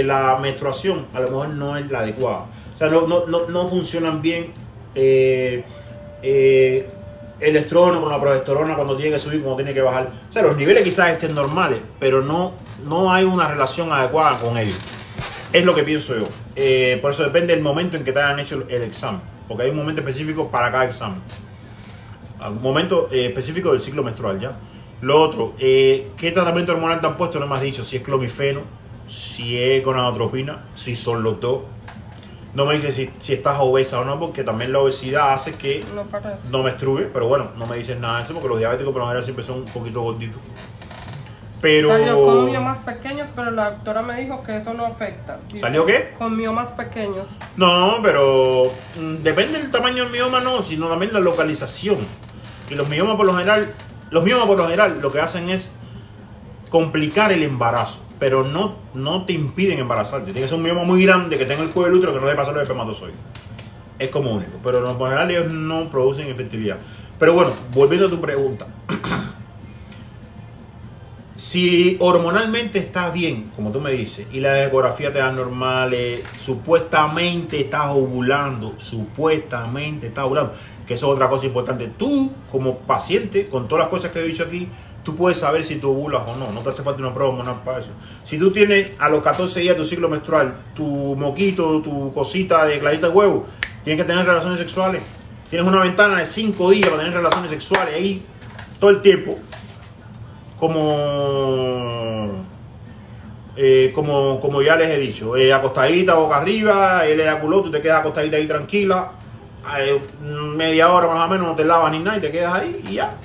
la menstruación a lo mejor no es la adecuada. O sea, no funcionan bien el estrógeno con la progesterona cuando tiene que subir, cuando tiene que bajar. O sea, los niveles quizás estén normales, pero no hay una relación adecuada con ellos. Es lo que pienso yo. Por eso depende del momento en que te hayan hecho el examen, porque hay un momento específico para cada examen. Un momento específico del ciclo menstrual, ¿ya? Lo otro, ¿qué tratamiento hormonal te han puesto? No me has dicho si es clomifeno, si es gonadotropina, si son los dos. No me dices si estás obesa o no, porque también la obesidad hace que no menstrue, pero bueno, no me dices nada de eso, porque los diabéticos por lo general siempre son un poquito gorditos. Pero... Salió con miomas pequeños, pero la doctora me dijo que eso no afecta. Dice, ¿salió qué? Con miomas pequeños. No, pero depende del tamaño del mioma, no, sino también la localización. Y los miomas por lo general lo que hacen es complicar el embarazo, pero no te impiden embarazarte. Tiene que ser un mioma muy grande que tenga el cuello del útero que no debe pasar los espermatozoides. Es como único, pero por lo general ellos no producen infertilidad. Pero bueno, volviendo a tu pregunta. Si hormonalmente estás bien, como tú me dices, y la ecografía te da normal, supuestamente estás ovulando, que eso es otra cosa importante. Tú, como paciente, con todas las cosas que he dicho aquí, tú puedes saber si tú ovulas o no. No te hace falta una prueba hormonal para eso. Si tú tienes a los 14 días de tu ciclo menstrual, tu moquito, tu cosita de clarita de huevo, tienes que tener relaciones sexuales. Tienes una ventana de 5 días para tener relaciones sexuales ahí todo el tiempo. Como ya les he dicho, acostadita boca arriba, él eyaculó, tú te quedas acostadita ahí tranquila, media hora más o menos, no te lavas ni nada y te quedas ahí y ya.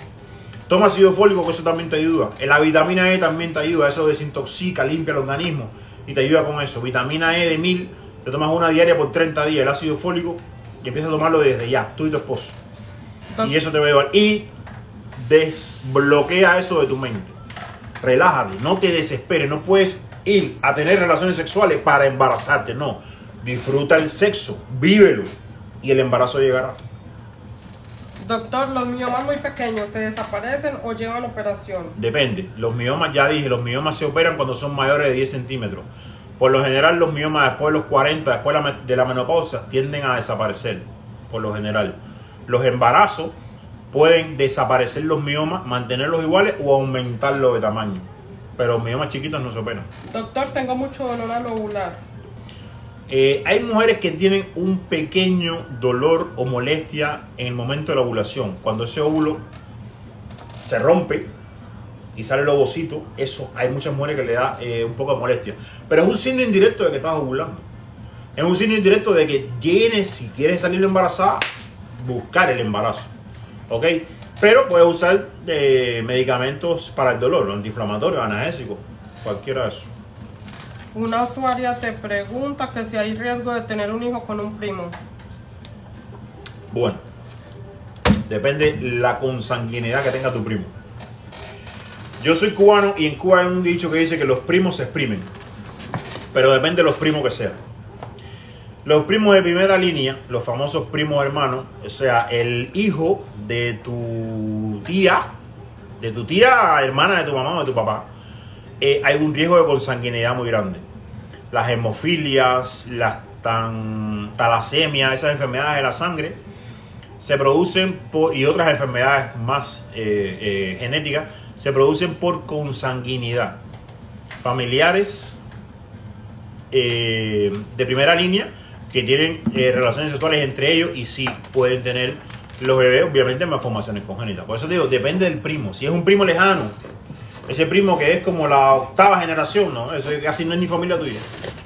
Toma ácido fólico, que eso también te ayuda. La vitamina E también te ayuda, eso desintoxica, limpia el organismo y te ayuda con eso. Vitamina E de 1000, te tomas una diaria por 30 días, el ácido fólico, y empiezas a tomarlo desde ya, tú y tu esposo. Y eso te va a ayudar. Y desbloquea eso de tu mente. Relájate, no te desesperes, no puedes ir a tener relaciones sexuales para embarazarte, no. Disfruta el sexo, vívelo y el embarazo llegará. Doctor, ¿los miomas muy pequeños se desaparecen o llevan operación? Depende, los miomas, ya dije, los miomas se operan cuando son mayores de 10 centímetros. Por lo general los miomas después de los 40, después de la menopausia, tienden a desaparecer, por lo general. Los embarazos pueden desaparecer los miomas, mantenerlos iguales o aumentarlos de tamaño. Pero los miomas chiquitos no se operan. Doctor, tengo mucho dolor al ovular. Hay mujeres que tienen un pequeño dolor o molestia en el momento de la ovulación. Cuando ese óvulo se rompe y sale el ovocito, eso hay muchas mujeres que le da un poco de molestia. Pero es un signo indirecto de que estás ovulando. Es un signo indirecto de que tienes, si quieres salir embarazada, buscar el embarazo. ¿Ok? Pero puedes usar medicamentos para el dolor, antiinflamatorios, analgésicos, cualquiera de esos. Una usuaria te pregunta que si hay riesgo de tener un hijo con un primo. Bueno, depende la consanguinidad que tenga tu primo. Yo soy cubano y en Cuba hay un dicho que dice que los primos se exprimen. Pero depende de los primos que sean. Los primos de primera línea, los famosos primos hermanos, o sea, el hijo de tu tía, hermana de tu mamá o de tu papá, hay un riesgo de consanguinidad muy grande. Las hemofilias, las talasemias, esas enfermedades de la sangre, se producen y otras enfermedades más genéticas, se producen por consanguinidad. Familiares de primera línea que tienen relaciones sexuales entre ellos y sí pueden tener los bebés, obviamente, malformaciones congénitas. Por eso te digo, depende del primo. Si es un primo lejano, ese primo que es como la octava generación, ¿no? Eso casi no es ni familia tuya.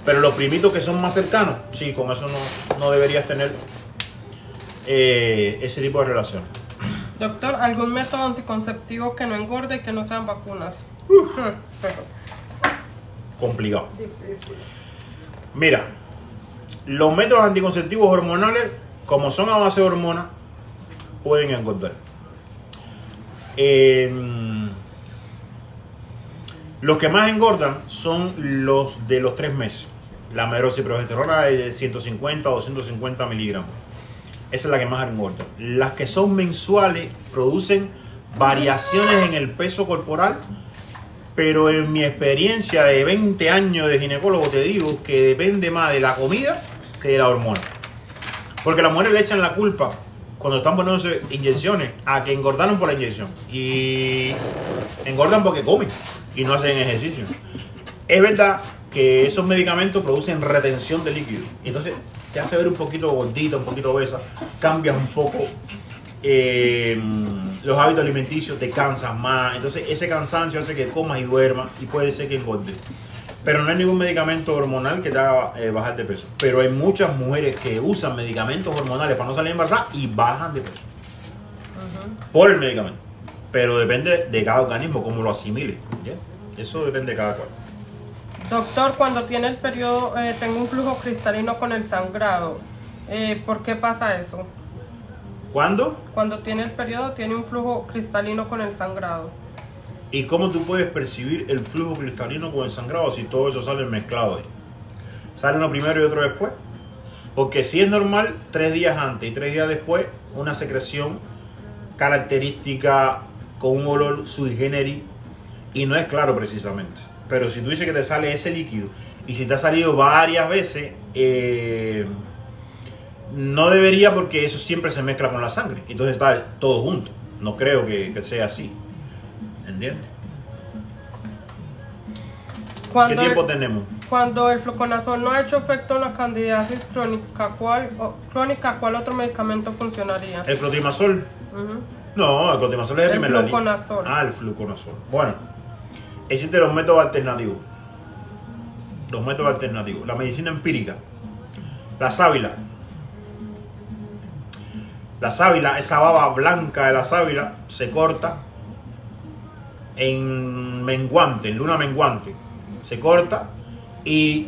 Pero los primitos que son más cercanos, sí, con eso no deberías tener ese tipo de relaciones. Doctor, ¿algún método anticonceptivo que no engorde y que no sean vacunas? Complicado. Difícil. Mira, los métodos anticonceptivos hormonales, como son a base de hormonas, pueden engordar. Los que más engordan son los de los 3 meses. La medroxiprogesterona de 150 o 250 miligramos. Esa es la que más engorda. Las que son mensuales producen variaciones en el peso corporal, pero en mi experiencia de 20 años de ginecólogo te digo que depende más de la comida que de la hormona. Porque las mujeres le echan la culpa cuando están poniéndose inyecciones a que engordaron por la inyección. Y engordan porque comen y no hacen ejercicio. Es verdad que esos medicamentos producen retención de líquido. Entonces te hace ver un poquito gordita, un poquito obesa, cambias un poco los hábitos alimenticios, te cansas más. Entonces ese cansancio hace que comas y duermas y puede ser que engordes. Pero no hay ningún medicamento hormonal que te haga bajar de peso. Pero hay muchas mujeres que usan medicamentos hormonales para no salir embarazadas y bajan de peso. Por el medicamento. Pero depende de cada organismo, cómo lo asimile. ¿Ya? Eso depende de cada cual. Doctor, cuando tiene el periodo, tengo un flujo cristalino con el sangrado. ¿Por qué pasa eso? ¿Cuándo? Cuando tiene el periodo tiene un flujo cristalino con el sangrado. ¿Y cómo tú puedes percibir el flujo cristalino con el sangrado si todo eso sale mezclado ahí? ¿Sale uno primero y otro después? Porque si es normal, 3 días antes y 3 días después, una secreción característica con un olor sui generis y no es claro precisamente. Pero si tú dices que te sale ese líquido y si te ha salido varias veces, no debería, porque eso siempre se mezcla con la sangre. Entonces está todo junto. No creo que sea así. ¿Entiendes? ¿Qué tiempo tenemos? Cuando el fluconazol no ha hecho efecto en la candidiasis crónica, ¿cuál otro medicamento funcionaría? ¿El clotimazol? No, el clotimazol es el primer fluconazol. El fluconazol. Bueno, existen los métodos alternativos. Los métodos alternativos. La medicina empírica. La sábila. La sábila, esa baba blanca de la sábila, se corta en menguante, en luna menguante. Se corta y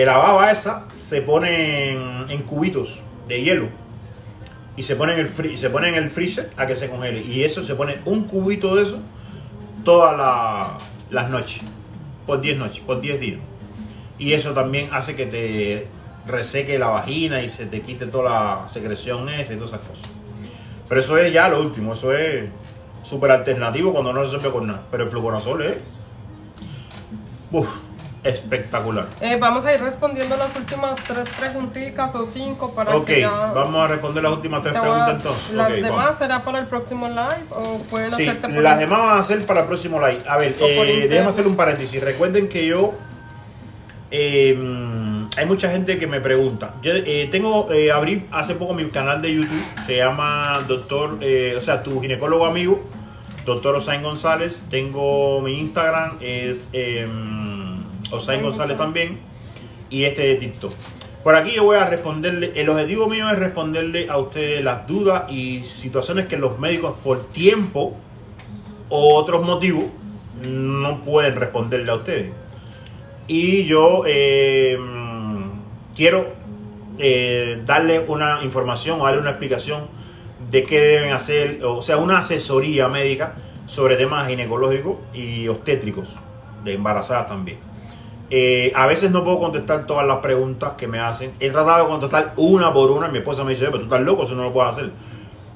la baba esa se pone en cubitos de hielo y se pone en el freezer a que se congele. Y eso se pone un cubito de eso todas las noches, por 10 noches, por 10 días. Y eso también hace que te reseque la vagina y se te quite toda la secreción esa y todas esas cosas. Pero eso es ya lo último, eso es súper alternativo cuando no resuelve con nada. Pero el fluconazol es espectacular. Vamos a ir respondiendo las últimas 3 preguntitas o 5 para que ya... vamos a responder las últimas 3 preguntas entonces. ¿Las demás será para el próximo live o pueden hacerte por las demás van a ser para el próximo live? A ver, déjame hacer un paréntesis. Recuerden que yo... hay mucha gente que me pregunta. Yo abrí hace poco mi canal de YouTube. Se llama tu ginecólogo amigo, Dr. Osain González. Tengo mi Instagram, es Osain González también. Y este de TikTok. Por aquí yo voy a responderle. El objetivo mío es responderle a ustedes las dudas y situaciones que los médicos por tiempo o otros motivos no pueden responderle a ustedes. Y yo quiero darle una información o darle una explicación de qué deben hacer, o sea, una asesoría médica sobre temas ginecológicos y obstétricos, de embarazadas también. A veces no puedo contestar todas las preguntas que me hacen. He tratado de contestar una por una. Mi esposa me dice, pero tú estás loco, eso no lo puedes hacer.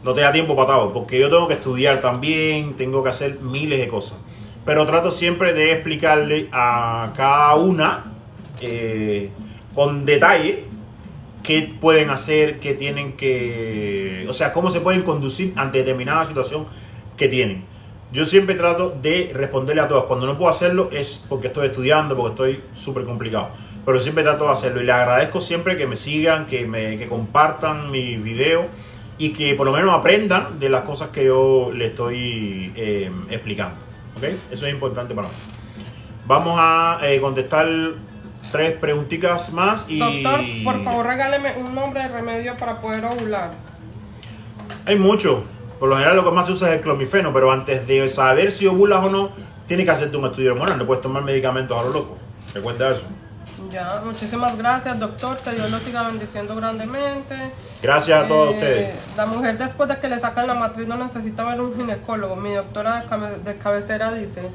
No te da tiempo para todo, porque yo tengo que estudiar también, tengo que hacer miles de cosas. Pero trato siempre de explicarle a cada una con detalle qué pueden hacer, qué tienen que... O sea, cómo se pueden conducir ante determinada situación que tienen. Yo siempre trato de responderle a todas. Cuando no puedo hacerlo es porque estoy estudiando, porque estoy súper complicado. Pero siempre trato de hacerlo. Y les agradezco siempre que me sigan, que compartan mi video y que por lo menos aprendan de las cosas que yo les estoy explicando. ¿Ok? Eso es importante para mí. Vamos a contestar 3 preguntitas más y... Doctor, por favor regáleme un nombre de remedio para poder ovular. Hay mucho. Por lo general lo que más se usa es el clomifeno, pero antes de saber si ovulas o no, tienes que hacerte un estudio hormonal. No puedes tomar medicamentos a lo loco. Recuerda eso. Ya, muchísimas gracias, doctor. Que Dios lo siga bendiciendo grandemente. Gracias a todos ustedes. La mujer después de que le sacan la matriz no necesita ver un ginecólogo. Mi doctora de cabecera dice...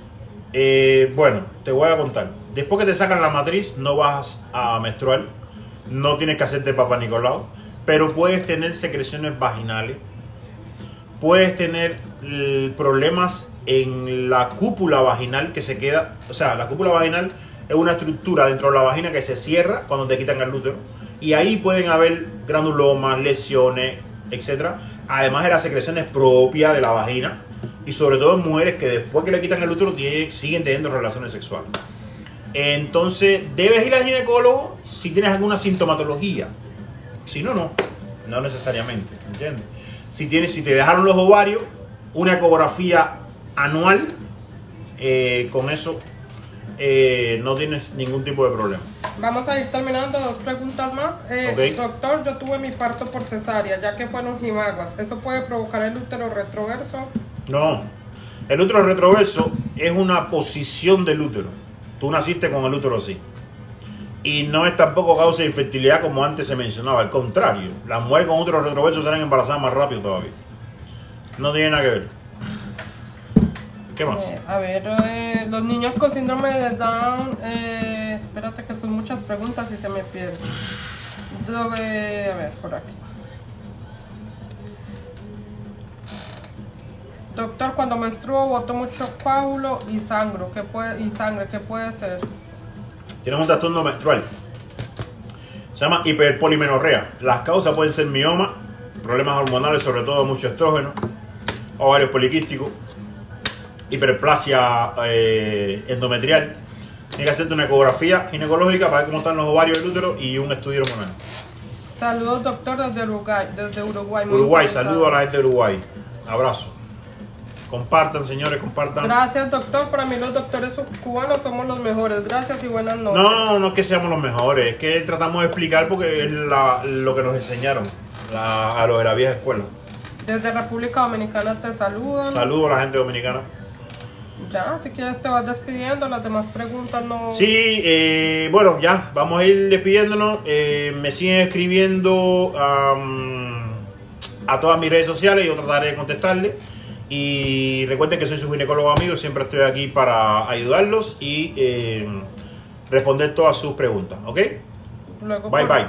Bueno, te voy a contar. Después que te sacan la matriz, no vas a menstruar. No tienes que hacerte Papá Nicolau. Pero puedes tener secreciones vaginales. Puedes tener problemas en la cúpula vaginal que se queda. O sea, la cúpula vaginal es una estructura dentro de la vagina que se cierra cuando te quitan el útero. Y ahí pueden haber granulomas, lesiones, etc. Además de las secreciones propias de la vagina. Y sobre todo en mujeres que después que le quitan el útero siguen teniendo relaciones sexuales. Entonces, debes ir al ginecólogo si tienes alguna sintomatología. Si no, no necesariamente, ¿entiendes? Si te dejaron los ovarios, una ecografía anual, con eso no tienes ningún tipo de problema. Vamos a ir terminando, 2 preguntas más. Okay. Doctor, yo tuve mi parto por cesárea, ya que fueron jimaguas. ¿Eso puede provocar el útero retroverso? No, el útero retroverso es una posición del útero. Tú naciste con el útero así. y no es tampoco causa de infertilidad como antes se mencionaba. Al contrario, las mujeres con útero retroverso salen embarazadas más rápido todavía. No tiene nada que ver. ¿Qué más? Los niños con síndrome de Down, espérate que son muchas preguntas y se me pierden. Por aquí. Doctor, cuando menstruo boto mucho coágulo y sangre, ¿qué puede ser? Tienes un trastorno menstrual. Se llama hiperpolimenorrea. Las causas pueden ser mioma, problemas hormonales, sobre todo mucho estrógeno, ovarios poliquísticos, hiperplasia endometrial. Tienes que hacerte una ecografía ginecológica para ver cómo están los ovarios del útero y un estudio hormonal. Saludos, doctor, desde Uruguay. Uruguay, saludos a la gente de Uruguay. Abrazo. Compartan, señores, compartan. Gracias, doctor. Para mí los doctores cubanos somos los mejores. Gracias y buenas noches. No es que seamos los mejores, es que tratamos de explicar porque es lo que nos enseñaron a los de la vieja escuela. Desde República Dominicana te saludan. Saludos a la gente dominicana. Ya, si quieres te vas despidiendo, las demás preguntas no... Sí, bueno, ya, vamos a ir despidiéndonos. Me siguen escribiendo a todas mis redes sociales y yo trataré de contestarles. Y recuerden que soy su ginecólogo amigo, siempre estoy aquí para ayudarlos y responder todas sus preguntas, ¿ok? Luego bye.